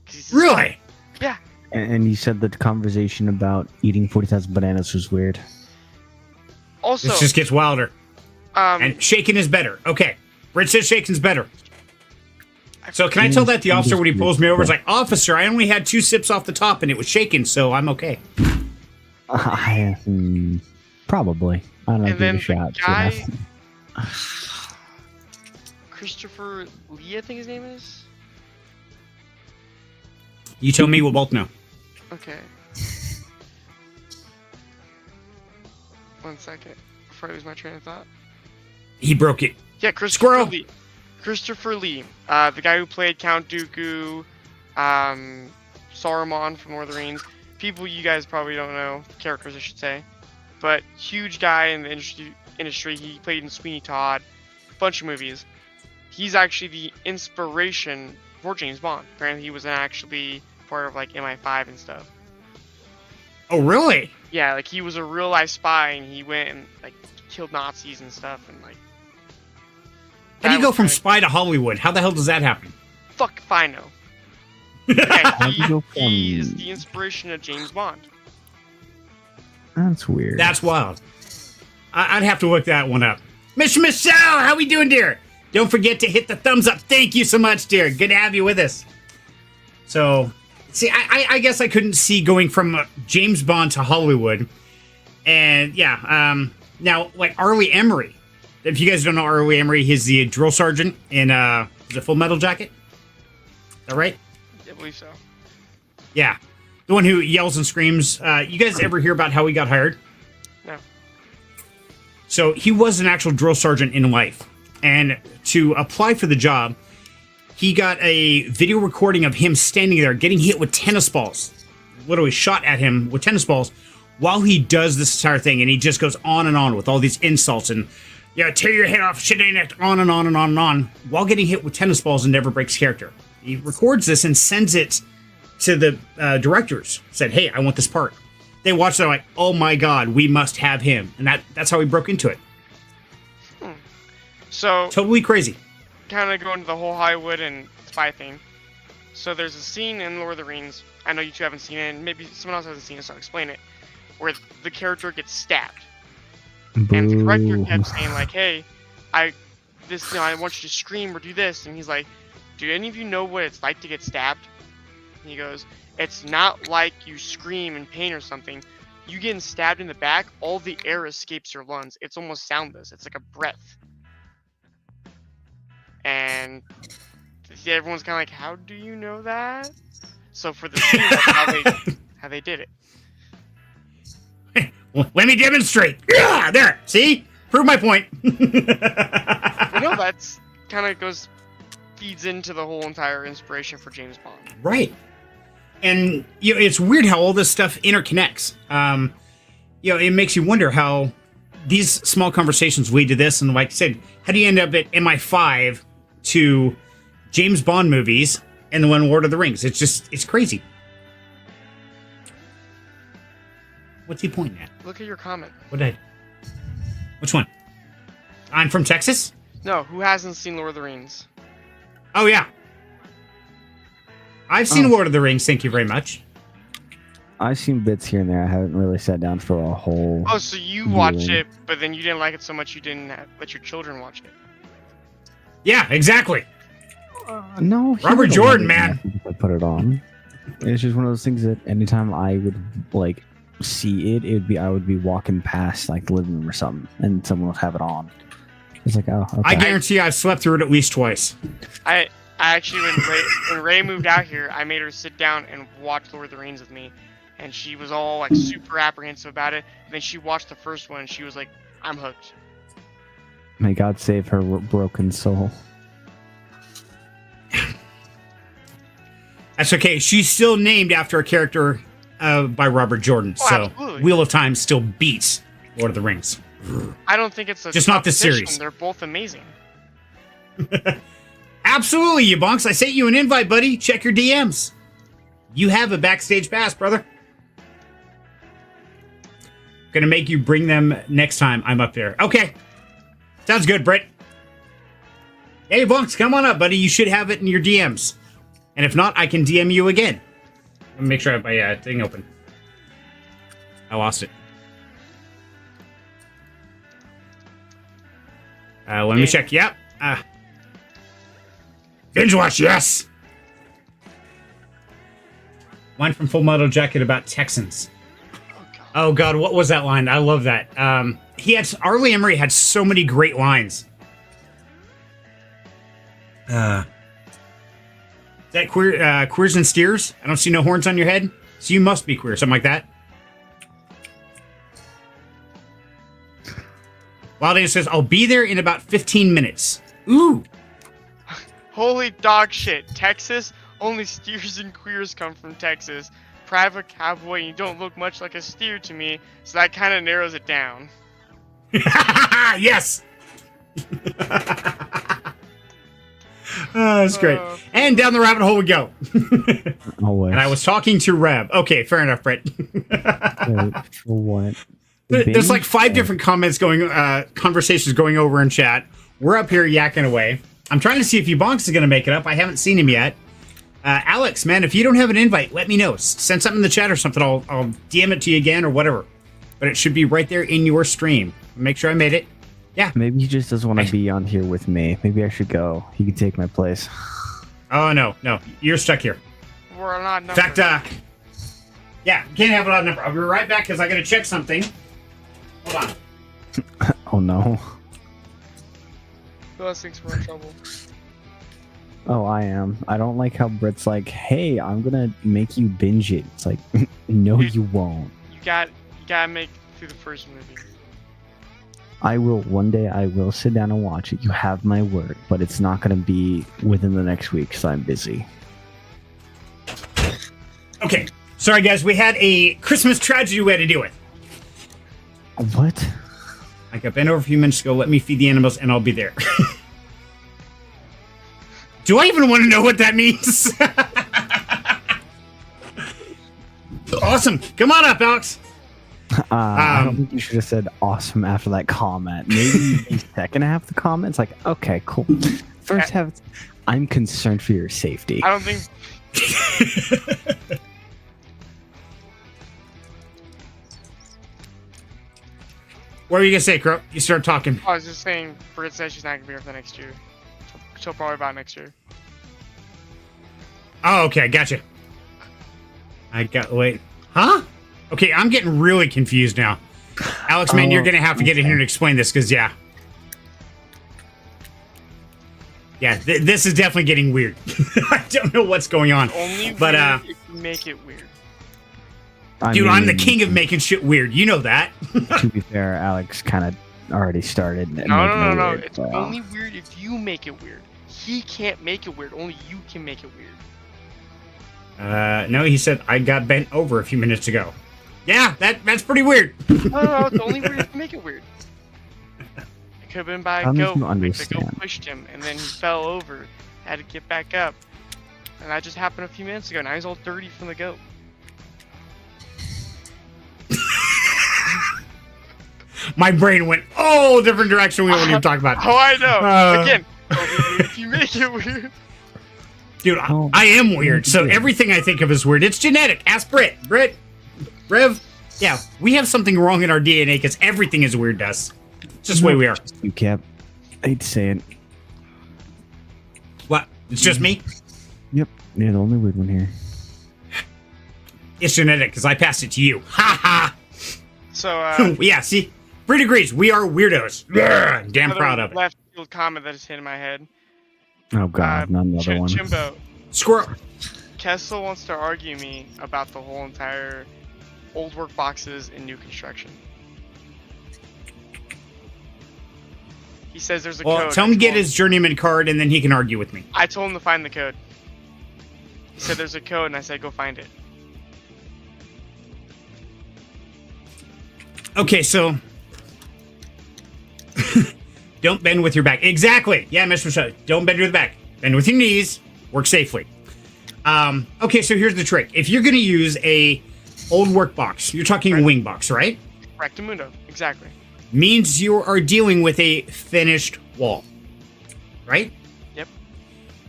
'Cause he's a Really? Yeah. And you said the conversation about eating 40,000 bananas was weird. Also, This just gets wilder. And shaking is better. Okay. Britt says shaking's better. So can I tell that the officer when he pulls me over is like, Officer, I only had 2 sips off the top and it was shaking, so I'm okay. Probably. I don't know. And Give it then a shot. the see what guy, happens. Christopher Lee, I think his name is. You tell me, we'll both know. Okay. 1 second before I lose my train of thought. He broke it. Yeah, Christopher Squirrel. Lee. Christopher Lee, the guy who played Count Dooku, Saruman from Lord of the Rings. People you guys probably don't know, characters I should say, but huge guy in the industry. He played in Sweeney Todd, a bunch of movies. He's actually the inspiration for James Bond. Apparently, he was actually part of like MI5 and stuff. Oh, really? Yeah, like he was a real life spy, and he went and like killed Nazis and stuff, and like How do you That go was from kinda- spy to Hollywood? How the hell does that happen? Fuck if I know. Okay, How do you go he is from- the inspiration of James Bond. That's weird. That's wild. I'd have to look that one up. Miss Michelle, how we doing, dear? Don't forget to hit the thumbs up. Thank you so much, dear. Good to have you with us. So, see, I guess I couldn't see going from James Bond to Hollywood. And yeah, now like Arlie Emery. If you guys don't know Arlie Emery, he's the drill sergeant in is it Full Metal Jacket? Is that right? I believe so. Yeah, the one who yells and screams. You guys ever hear about how he got hired? No. So he was an actual drill sergeant in life, and to apply for the job, he got a video recording of him standing there getting hit with tennis balls, literally shot at him with tennis balls, while he does this entire thing, and he just goes on and on with all these insults and tear your head off, shit ain't it, on and on and on and on, while getting hit with tennis balls and never breaks character. He records this and sends it to the directors. Said, "Hey, I want this part." They watched it, like, "Oh my god, we must have him," and that's how he broke into it. So, Totally crazy. kind of go into the whole Hollywood and spy thing. So there's a scene in Lord of the Rings. I know you two haven't seen it, and maybe someone else hasn't seen it, so I'll explain it. Where the character gets stabbed, and the director Boo. kept saying like, "Hey, I want you to scream or do this," and he's like, "Do any of you know what it's like to get stabbed?" And he goes, "It's not like you scream in pain or something. You getting stabbed in the back, all the air escapes your lungs. It's almost soundless. It's like a breath." And everyone's kind of like, "How do you know that?" So for the scene, that's how they did it. Well, let me demonstrate. Yeah, there. See? Prove my point. You know, that's kind of feeds into the whole entire inspiration for James Bond. Right. And it's weird how all this stuff interconnects. It makes you wonder how these small conversations lead to this. And like I said, how do you end up at MI5 to James Bond movies and the one Lord of the Rings? It's crazy. What's he pointing at? Look at your comment. Which one? I'm from Texas? No, who hasn't seen Lord of the Rings? Oh, yeah. I've seen Lord of the Rings, thank you very much. I've seen bits here and there. I haven't really sat down for a whole. Oh, so you watched Really? it, but then you didn't like it so much you didn't let your children watch it. Yeah, exactly. No, he Robert would've Jordan, liked it man. enough if I put it on. It's just one of those things that anytime I would like see it, I would be walking past like the living room or something, and someone would have it on. It's like, oh, okay. I guarantee I've slept through it at least twice. I actually, when Ray moved out here, I made her sit down and watch Lord of the Rings with me, and she was all like super apprehensive about it. And then she watched the first one, and she was like, "I'm hooked." May God save her broken soul. That's okay. She's still named after a character by Robert Jordan. Oh, so absolutely. Wheel of Time still beats Lord of the Rings. I don't think it's Just not this competition. series. They're both amazing. Absolutely, you bonks. I sent you an invite, buddy. Check your DMs. You have a backstage pass, brother. Gonna make you bring them next time I'm up there. Okay. Sounds good, Britt. Hey, bonks, come on up, buddy. You should have it in your DMs. And if not, I can DM you again. Let me make sure I have my thing open. I lost it. Let me check. Yep. Binge watch, yes. One from Full Metal Jacket about Texans. Oh God, what was that line? I love that. Arlie Emery had so many great lines. Is that queers and steers? I don't see no horns on your head, so you must be queer, something like that. Wilding says, "I'll be there in about 15 minutes." Ooh. Holy dog shit. Texas? Only steers and queers come from Texas. Private cowboy, you don't look much like a steer to me, so that kind of narrows it down. Yes. Oh, that's great. And down the rabbit hole we go. Always. And I was talking to Reb. Okay, fair enough, Brett. Wait, for what? There's like Binge? 5 different conversations going over in chat. we're up here yakking away. I'm trying to see if Ebonks is going to make it up. I haven't seen him yet. Alex, man, if you don't have an invite, let me know. Send something in the chat or something. I'll DM it to you again or whatever. But it should be right there in your stream. Make sure I made it. Yeah. Maybe he just doesn't want to be on here with me. Maybe I should go. He can take my place. Oh, no. You're stuck here. We're not. In fact, yeah, can't have an odd number. I'll be right back because I got to check something. Hold on. Oh, no. Who else thinks we're in trouble? Oh, I am. I don't like how Britt's like, hey, I'm going to make you binge it. It's like, no, Dude, you won't. You gotta make it through the first movie. I will. One day I will sit down and watch it. You have my word. But it's not going to be within the next week because I'm busy. Okay. Sorry, guys. We had a Christmas tragedy we had to deal with. What? I got bent over a few minutes ago. Let me feed the animals and I'll be there. Do I even want to know what that means? Awesome. Come on up, Alex. I don't think you should have said awesome after that comment. Maybe the second half of the comment, it's like, okay, cool. First half, I'm concerned for your safety. I don't think. What were you going to say, Qrow? You start talking. I was just saying, Britt says she's not gonna be here for the next year. She'll probably about next year. Oh, okay. Gotcha. Wait. Huh? Okay, I'm getting really confused now. Alex, man, you're going to have to get in here and explain this because, yeah. Yeah, this is definitely getting weird. I don't know what's going on. Only but, weird if you make it weird. Dude, I'm the king of making shit weird. You know that. To be fair, Alex kind of already started. No. It's only weird if you make it weird. He can't make it weird. Only you can make it weird. No, he said I got bent over a few minutes ago. Yeah, that's pretty weird. No, it's only weird if you make it weird. It could have been by a goat. The goat pushed him, and then he fell over. Had to get back up. And that just happened a few minutes ago. Now he's all dirty from the goat. My brain went different direction. We won't even talk about. Oh, I know. Again, only weird if you make it weird. Dude, I am weird, so everything I think of is weird. It's genetic. Ask Britt. Rev. Yeah, we have something wrong in our DNA because everything is weird to us. It's just the way we are. You kept. I hate to say it. What? It's just me? Yep. You're the only weird one here. It's genetic because I passed it to you. Ha ha. So, yeah, see? Britt agrees. We are weirdos. Damn proud of it. Left field comment that just hit in my head. Oh god, not another one. Chimbo. Squirrel. Kessel wants to argue me about the whole entire old work boxes and new construction. He says there's a code. Well, tell him to get his journeyman card and then he can argue with me. I told him to find the code. He said there's a code and I said go find it. Okay, so don't bend with your back. Exactly. Yeah, Mr. Michelle. Don't bend with your back. Bend with your knees. Work safely. Okay, so here's the trick. If you're going to use a old work box, you're talking a wing box, right? Rectamundo. Exactly. Means you are dealing with a finished wall, right? Yep.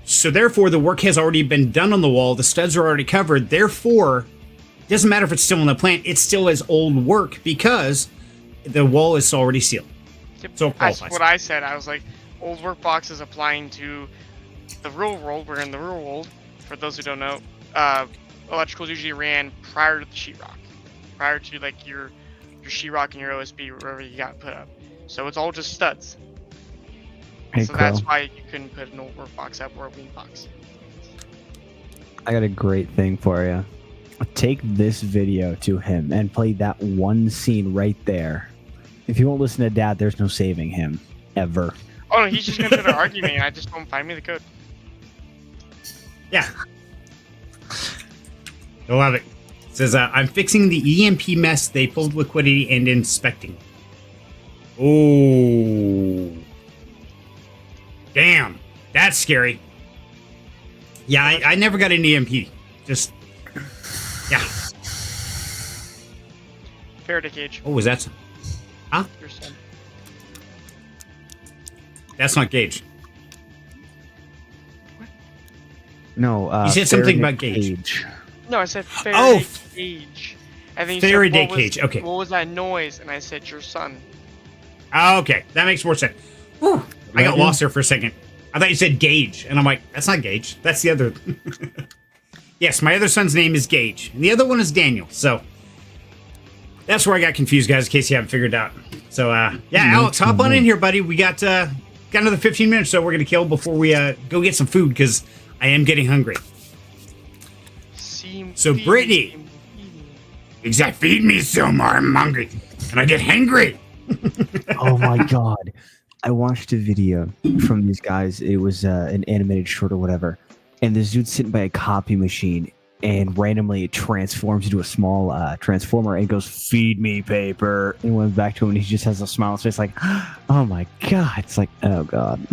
So therefore, the work has already been done on the wall. The studs are already covered. Therefore, it doesn't matter if it's still in the plant. It still is old work because the wall is already sealed. Yep. So that's what I said. I was like, old work boxes applying to the real world. We're in the real world. For those who don't know, electricals usually ran prior to the sheetrock, prior to like your sheetrock and your OSB, wherever you got put up. So it's all just studs. Hey, so that's why you couldn't put an old work box up or a wing box. I got a great thing for you. Take this video to him and play that one scene right there. If you won't listen to Dad, there's no saving him. Ever. Oh no, he's just gonna try to argue me and I just told him find me the code. Yeah. I love it. It says, I'm fixing the EMP mess they pulled liquidity and inspecting. Oh. Damn. That's scary. Yeah, I never got an EMP. Just, yeah. Faraday cage. Oh, was that some? Huh? Your son. That's not Gage. No, You said something about Faraday Gage. No, I said Faraday Oh, Cage. And then you Faraday said, Cage, okay. What was that noise? And I said, your son. Oh, okay, that makes more sense. Whew, I got Right. lost there for a second. I thought you said Gage, and I'm like, that's not Gage. That's the other. Yes, my other son's name is Gage, and the other one is Daniel. So that's where I got confused, guys. In case you haven't figured it out. So yeah, Alex, hop on in here, buddy. We got another 15 minutes, so we're gonna kill before we go get some food because I am getting hungry. So, Brittany. Exactly. Feed me some more. I'm hungry, and I get hangry. Oh my god. I watched a video from these guys. It was an animated short or whatever. And this dude's sitting by a copy machine and randomly it transforms into a small transformer and goes, "Feed me paper." And went back to him and he just has a smile on his face like, oh my god. It's like, oh god.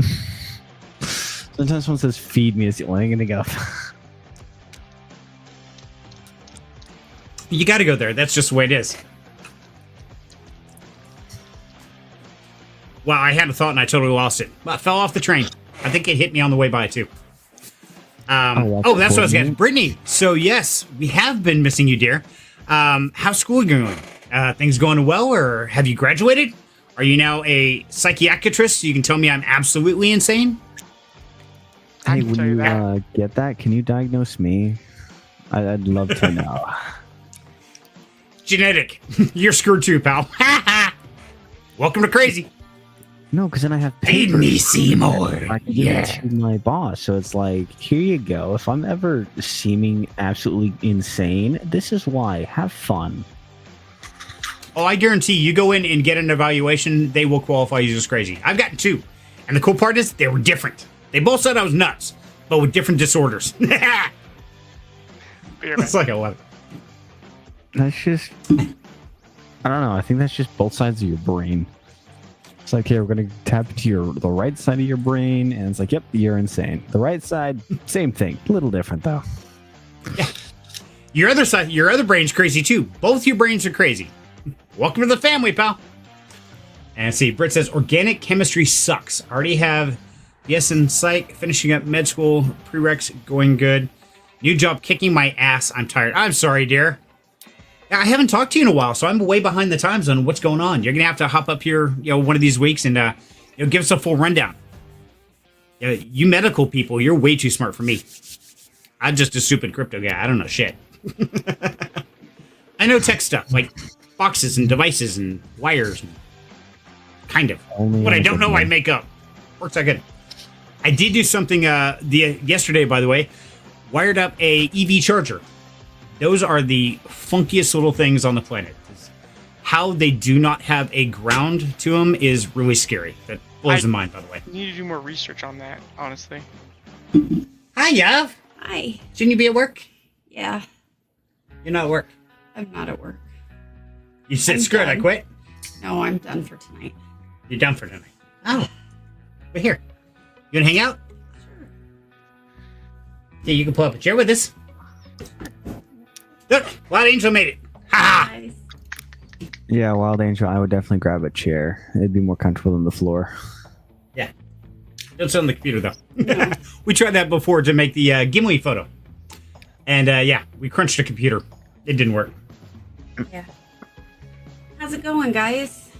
Sometimes someone says feed me, it's the only thing I'm gonna go. You got to go there. That's just the way it is. Wow, I had a thought and I totally lost it. Well, I fell off the train. I think it hit me on the way by, too. That's what I was getting. Brittany, so yes, we have been missing you, dear. How's school going? Things going well, or have you graduated? Are you now a psychiatrist so you can tell me I'm absolutely insane? I Hey, can when tell you you that. get that, can you diagnose me? I'd love to know. Genetic. You're screwed too, pal. Welcome to crazy. No, because then I have Feed papers. me, Seymour. I can give it to my boss. So it's like, here you go. If I'm ever seeming absolutely insane, this is why. Have fun. Oh, I guarantee you go in and get an evaluation, they will qualify you as crazy. I've gotten 2. And the cool part is they were different. They both said I was nuts, but with different disorders. Beer man. It's like I love it. That's just, I don't know. I think that's just both sides of your brain. It's like, here, we're going to tap into the right side of your brain. And it's like, yep, you're insane. The right side, same thing. A little different, though. Yeah. Your other side, your other brain's crazy too. Both your brains are crazy. Welcome to the family, pal. And see, Britt says, organic chemistry sucks. Already have yes in psych, finishing up med school, prereqs going good. New job kicking my ass. I'm tired. I'm sorry, dear. I haven't talked to you in a while, so I'm way behind the times on what's going on. You're gonna have to hop up here, one of these weeks and give us a full rundown. You medical people, you're way too smart for me. I'm just a stupid crypto guy. I don't know shit. I know tech stuff like boxes and devices and wires, and kind of. Only What I on don't the know, I good make up. Works out good. I did do something yesterday, by the way. Wired up a EV charger. Those are the funkiest little things on the planet. How they do not have a ground to them is really scary. That blows the mind, by the way. You need to do more research on that, honestly. Hi, Yav. Hi. Shouldn't you be at work? Yeah, You're not at work. I'm not at work. You said, I'm screw it, I done. quit. No, I'm done for tonight. You're done for tonight. Oh. But here. You want to hang out? Sure. Yeah, you can pull up a chair with us. Look, Wild Angel made it. Ha ha. Nice. Yeah, Wild Angel, I would definitely grab a chair. It'd be more comfortable than the floor. Yeah. Don't sit on the computer, though. We tried that before to make the Gimli photo. And, yeah, we crunched the computer. It didn't work. Yeah. How's it going, guys?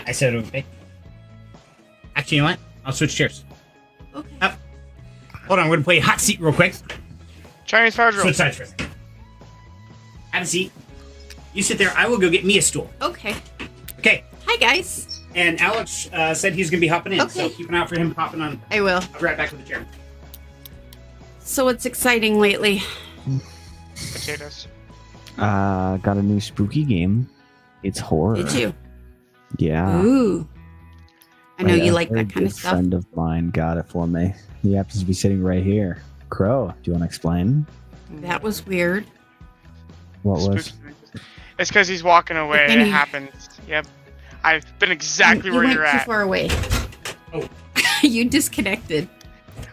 I said okay. Actually, you know what? I'll switch chairs. Okay. Up. Hold on, we're going to play hot seat real quick. Chinese power drill. Switch sides for a second. Have a seat. You sit there. I will go get me a stool. Okay. Okay. Hi, guys. And Alex said he's going to be hopping in. So Okay. keep an eye out for him popping on. I will. I'll be right back with the chair. So what's exciting lately? Potatoes. Got a new spooky game. It's horror. Did you? Yeah. Ooh. I know you like A very that kind of good stuff. friend of mine got it for me. He happens to be sitting right here. Qrow, do you want to explain? That was weird. What was? Spooky. It's because he's walking away and it Any- happens. Yep. I've been exactly you where went you're too at. far away. Oh. You disconnected.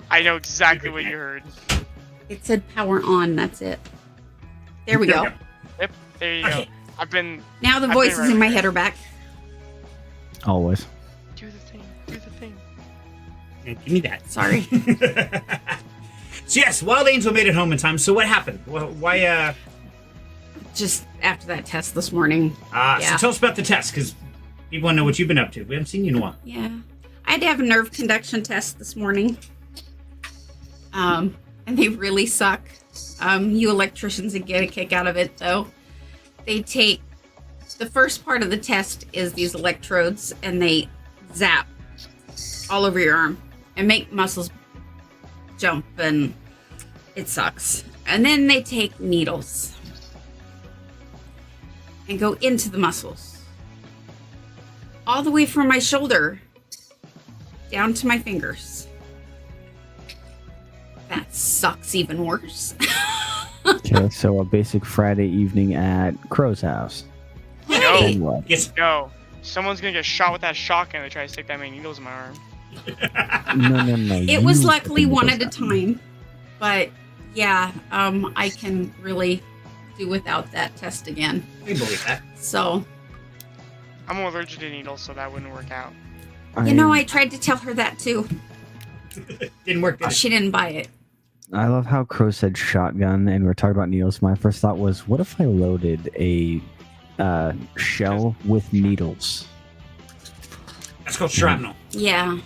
I know exactly what you heard. It said power on. That's it. There we go. Yep. There you Okay. go. I've been. Now the I've been voices right in my here. head are back. Always. Do the thing. Do the thing. Yeah, give me that. Sorry. So yes, Wild Angel made it home in time. So what happened? Why? Just after that test this morning. So Yeah. tell us about the test, because people want to know what you've been up to. We haven't seen you in a while. Yeah. I had to have a nerve conduction test this morning. And they really suck. You electricians would get a kick out of it, though. They take the first part of the test is these electrodes, and they zap all over your arm and make muscles jump, and it sucks. And then they take needles and go into the muscles, all the way from my shoulder down to my fingers. That sucks even worse. Okay, so a basic Friday evening at Qrow's house. Then No, what? Yes. no. Someone's gonna get shot with that shotgun and they try to stick that many needles in my arm. No. It was you luckily put the one at a needles down. time, but yeah, I can really do without that test again. We believe that. So, I'm allergic to needles, so that wouldn't work out. I tried to tell her that too. Didn't work. Did it? She didn't buy it. I love how Qrow said shotgun, and we're talking about needles. My first thought was, what if I loaded a shell with needles? That's called shrapnel. Yeah,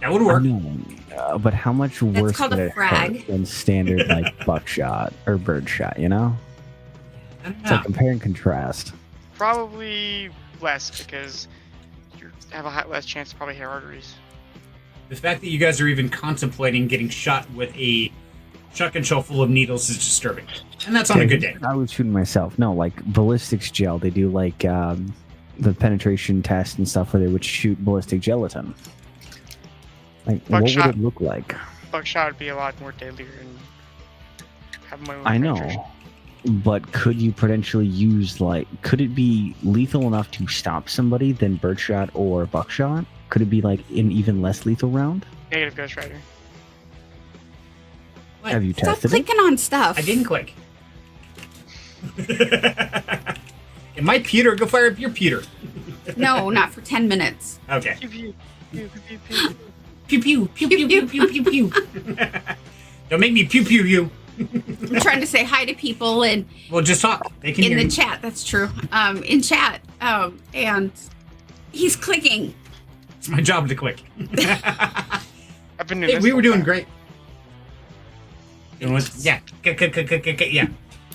That would I work. know, but how much worse called would a it frag. hurt than standard like buckshot or birdshot? You know, I don't it's know. like compare and contrast. Probably less because you have a less chance to probably hit arteries. The fact that you guys are even contemplating getting shot with a shotgun shell full of needles is disturbing. And that's on a good day. I was shooting myself. No, like ballistics gel. They do like the penetration test and stuff where they would shoot ballistic gelatin. Like, what Buckshot. would it look like? Buckshot would be a lot more deadlier and have my own I penetration. know, but could you potentially use could it be lethal enough to stop somebody than birdshot or buckshot? Could it be like an even less lethal round? Negative Ghost Rider. What? Have you stop tested it? clicking on stuff. I didn't click. It might pewter. Go fire up your pewter. No, not for 10 minutes. Okay. Pew, pew, pew, pew, pew. Pew pew pew pew pew pew pew pew. Don't make me pew pew you. I'm trying to say hi to people and Well, just talk. They can in hear the you. chat. That's true. In chat. And he's clicking. It's my job to click. I've been doing Hey, this we the were whole doing time. great. You know what? Yeah. Yeah.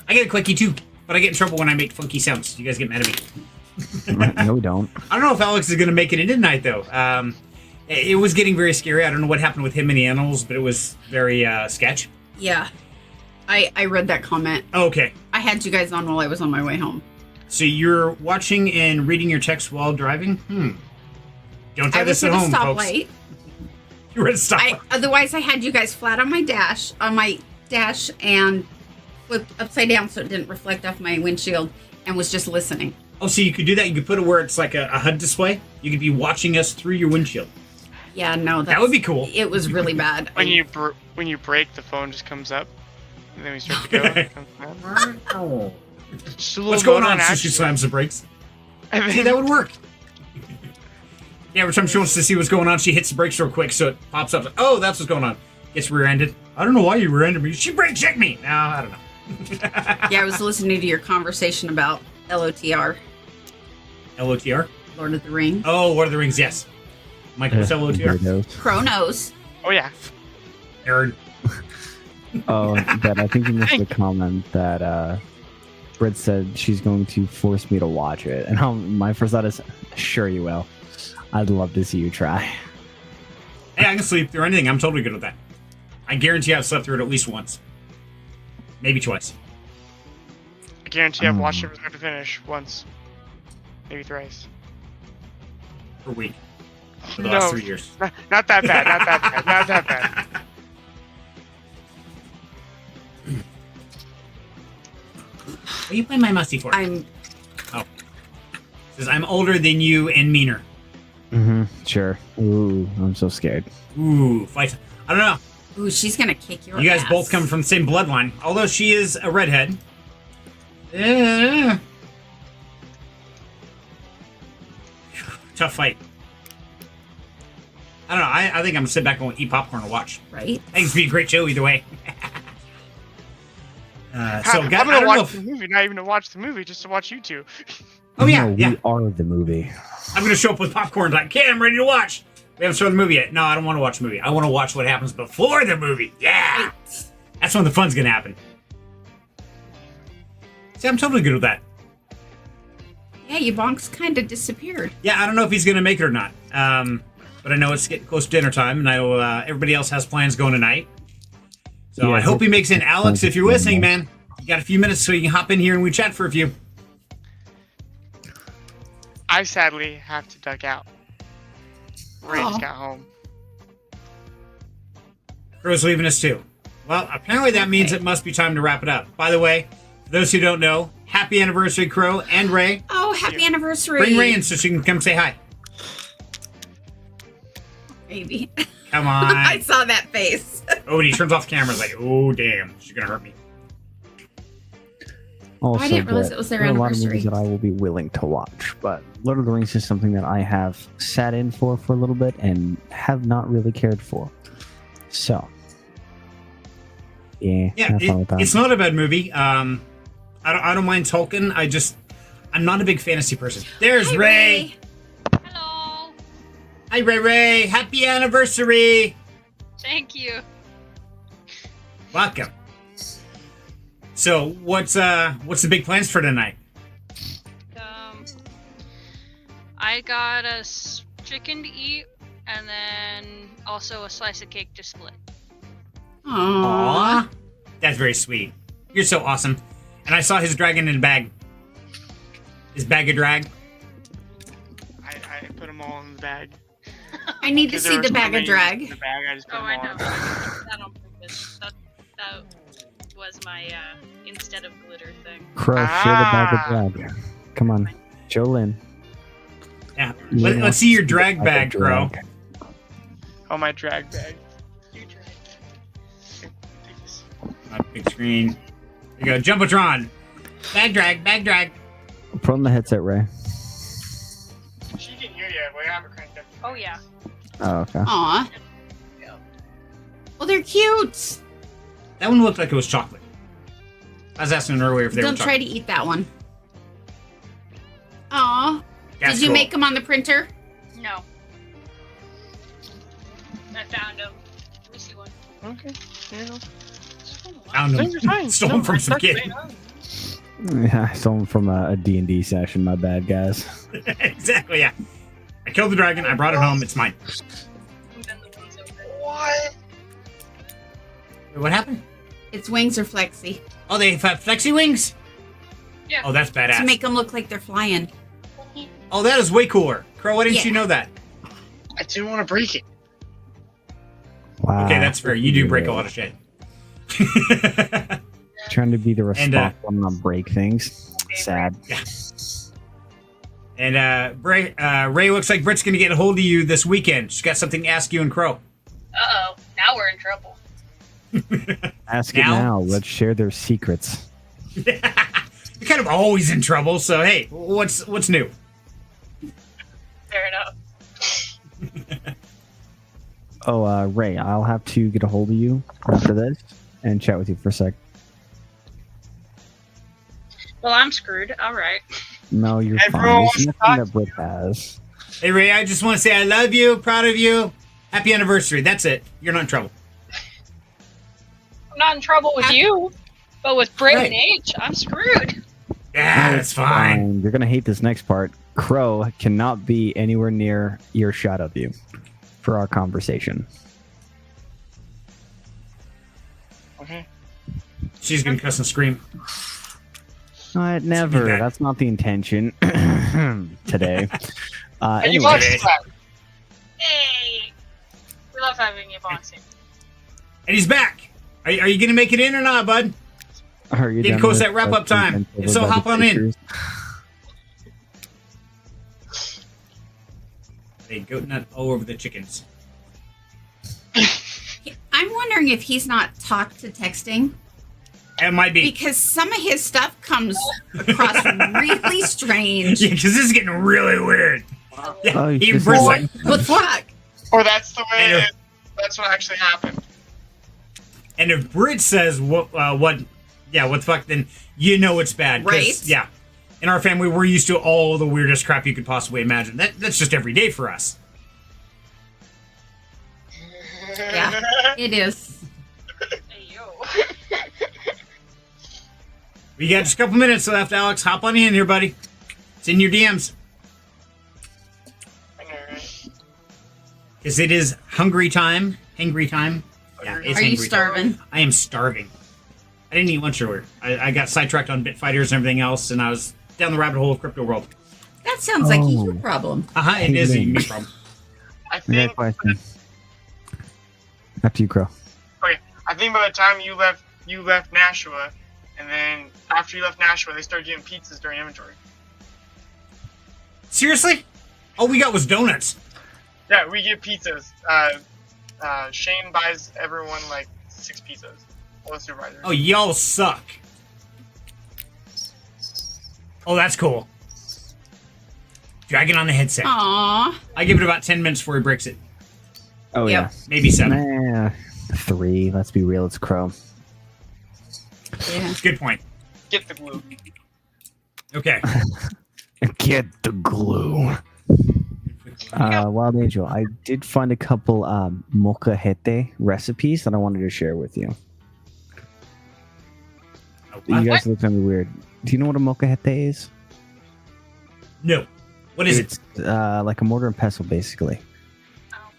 I get a clicky too, but I get in trouble when I make funky sounds. You guys get mad at me. No, we don't. I don't know if Alex is going to make it in tonight, though. It was getting very scary. I don't know what happened with him and the animals, but it was very sketch. Yeah. I read that comment. Oh, okay. I had you guys on while I was on my way home. So you're watching and reading your text while driving? Don't try I was this at at a home, folks. stoplight. You were at a stoplight. Otherwise, I had you guys flat on my dash, and flipped upside down so it didn't reflect off my windshield, and was just listening. Oh, so you could do that? You could put it where it's like a HUD display? You could be watching us through your windshield. Yeah, no, That would be cool. It was really bad. When you brake, the phone just comes up, and then we start to go. It comes up. Oh. Just a little What's going motor on? in So she action. slams the brakes. And See, then- that would work. Yeah, every time she wants to see what's going on, she hits the brakes real quick, so it pops up. Like, oh, that's what's going on. Gets rear-ended. I don't know why you rear-ended me. She brake checked me. No, I don't know. Yeah, I was listening to your conversation about LOTR, LOTR? Lord of the Rings. Oh, Lord of the Rings, yes. Michael, what's LOTR? Weirdos. Qrow knows. Oh yeah. Nerd. Oh, that I think you missed the comment that Britt said she's going to force me to watch it, and my first thought is, sure you will. I'd love to see you try. Hey, I can sleep through anything. I'm totally good with that. I guarantee I've slept through it at least once. Maybe twice. I guarantee I've watched it from start to finish once, maybe thrice. Per week. For the last 3 years. Not that bad. Not that bad. Not that bad. What are you playing my musty for? I'm Says I'm older than you and meaner. Mm-hmm. Sure. Ooh, I'm so scared. Ooh, fight. I don't know. ooh, she's gonna kick your You guys ass. both come from the same bloodline. Although she is a redhead. Yeah. Tough fight. I don't know. I think I'm gonna sit back and eat popcorn and watch. Right? I think it's be a great show either way. I'm I gonna don't know watch if- the movie, not even to watch the movie, just to watch you two. Oh yeah, No, yeah. we are the movie. I'm gonna show up with popcorn like, okay, I'm ready to watch. We haven't started the movie yet. No, I don't want to watch the movie. I want to watch what happens before the movie. Yeah, Right. that's when the fun's gonna happen. See, I'm totally good with that. Yeah, Yvonne's kind of disappeared. Yeah, I don't know if he's gonna make it or not. But I know it's getting close to dinner time, and I know everybody else has plans going tonight. So Yeah, I hope he makes in. Alex, if you're listening, yeah. man, you got a few minutes so you can hop in here and we chat for a few. I sadly have to duck out. Ray just Aw. got home. Qrow's leaving us too. Well, apparently that means it must be time to wrap it up. By the way, for those who don't know, happy anniversary, Qrow and Ray. Oh, happy anniversary! Bring Ray in so she can come say hi. Maybe. Come I on. saw that face. Oh, and he turns off the camera. Like, oh, damn. She's going to hurt me. Also, I didn't realize but it was their there are a lot of anniversary. movies that I will be willing to watch, but Lord of the Rings is something that I have sat in for a little bit and have not really cared for. So, yeah, Yeah, have fun with that. it's not a bad movie. I don't mind Tolkien. I'm not a big fantasy person. There's Hi, Ray. Hello. Hi, Ray. Happy anniversary. Thank you. Welcome. So, what's the big plans for tonight? I got chicken to eat, and then also a slice of cake to split. Aww. Aw, that's very sweet. You're so awesome. And I saw his dragon in a bag. His bag of drag. I put them all in the bag. I need to 'Cause there see were the so bag of many drag. in the bag, I just put Oh, them I all know. in. That on purpose. That was my instead of glitter thing. Qrow, share the bag of drag. Come on, Jolyn. Yeah. You Let's see your drag of bag, Qrow. drag. Oh, my drag bag. You tried. Take this. Big screen. There you go. Jumbotron. Bag drag. Bag drag. Put on the headset, Ray. She can hear you, but I haven't cranked up. Oh yeah. Oh, okay. Aw. Well, they're cute. That one looked like it was chocolate. I was asking earlier if they were Don't try chocolate. to eat that one. Aw. That's Did you cool. make them on the printer? No. I found him. Let me see one. Okay. Here you go. Found them. Things are fine. Stole them No, from I some stuck kid. it on. Yeah, I stole them from a D&D session. My bad, guys. Exactly, yeah. I killed the dragon. I brought it home. It's mine. And then the ones over. What? Wait, what happened? Its wings are flexy Oh, they have flexi wings? Yeah. Oh, that's to badass. make them look like they're flying. Oh, that is way cooler. Qrow, why didn't Yeah. you know that? I didn't want to break it. Wow. Okay, that's fair. You do break a lot of shit. Trying to be the And, responsible and not break things. Sad. And Ray looks like Britt's going to get a hold of you this weekend. She's got something to ask you and Qrow. Uh-oh. Now we're in trouble. Ask it Now? now. Let's share their secrets. You're kind of always in trouble, so hey, what's new? Fair enough. Oh, Ray, I'll have to get a hold of you after this and chat with you for a sec. Well, I'm screwed. All right. No, you're Everyone fine. It's wants to nothing talk that to Britt has. Hey, Ray, I just want to say I love you, proud of you. Happy anniversary. That's it. You're not in trouble. I'm not in trouble with you, but with Britt Right. and H, I'm screwed. Yeah, that's fine. You're gonna hate this next part. Qrow cannot be anywhere near earshot of you for our conversation. Okay. She's going to cuss and scream. Never. that. That's not the intention today. And you Anyway, box Okay. that. Hey. We love having you boxing. And he's back. Are you going to make it in or not, bud? are you Getting done close with to that wrap-up questions time. and If so, silver hop on in. pictures? They goat nut all over the chickens. I'm wondering if he's not talk to texting It might be. because some of his stuff comes across really strange. Yeah, because this is getting really weird. Yeah, Oh, even this Britt's is- like, What the fuck? Or that's the way. And if- That's what actually happened. And if Brit says what the fuck, then you know it's bad. 'Cause, Right. Yeah. In our family, we're used to all the weirdest crap you could possibly imagine. That's just every day for us. Yeah, it is. Hey, yo. We got just a couple minutes left, Alex. Hop on in here, buddy. It's in your DMs. Because it is hungry time. Hangry time. Yeah, it's Are you hangry starving? time. I am starving. I didn't eat lunch earlier. I got sidetracked on bit fighters and everything else, and I was down the rabbit hole of crypto world. That sounds like a Oh. you problem. It is a Hey, me problem. I I got a think. question. After you, Qrow. I think by the time you left Nashua, and then after you left Nashua, they started giving pizzas during inventory. Seriously? All we got was donuts. Yeah, we give pizzas. Shane buys everyone like 6 pizzas. All the supervisors. Oh, y'all suck. Oh, that's cool. Dragon on the headset. Aw. I give it about 10 minutes before he breaks it. Oh, Yep. Maybe 7. Nah, 3. Let's be real. It's Qrow. Yeah. Good point. Get the glue. Okay. Get the glue. Wild Angel, I did find a couple molcajete recipes that I wanted to share with you. You guys look at me weird. Do you know what a molcajete is? No. What is it? It's like a mortar and pestle, basically.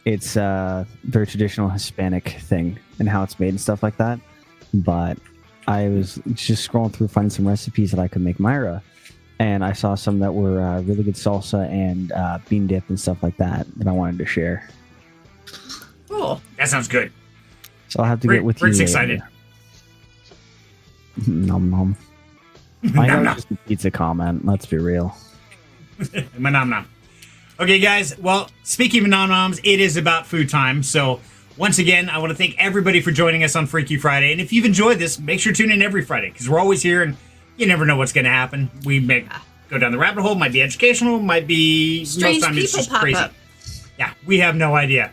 It's a very traditional Hispanic thing and how it's made and stuff like that. But I was just scrolling through finding some recipes that I could make Myra, and I saw some that were really good salsa and bean dip and stuff like that I wanted to share. Cool. That sounds good. So I'll have to get with Rick's you. excited. Nom nom. I know Nom, nom. it's just a pizza comment. Let's be real. Nom nom. Okay, guys. Well, speaking of nom noms, it is about food time. So, once again, I want to thank everybody for joining us on Freaky Friday. And if you've enjoyed this, make sure to tune in every Friday because we're always here and you never know what's going to happen. We may go down the rabbit hole, might be educational, might be Strange most times it's people just pop crazy. up. Yeah, we have no idea.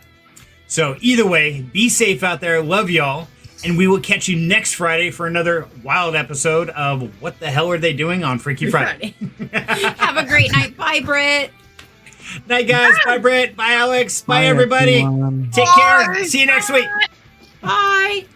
So, either way, be safe out there. Love y'all. And we will catch you next Friday for another wild episode of What the Hell Are They Doing on Freaky Friday. Have a great night. Bye, Britt. Night, guys. Bye, Britt. Bye, Alex. Bye, Bye, everybody. everyone. Take care. See you next week. Bye.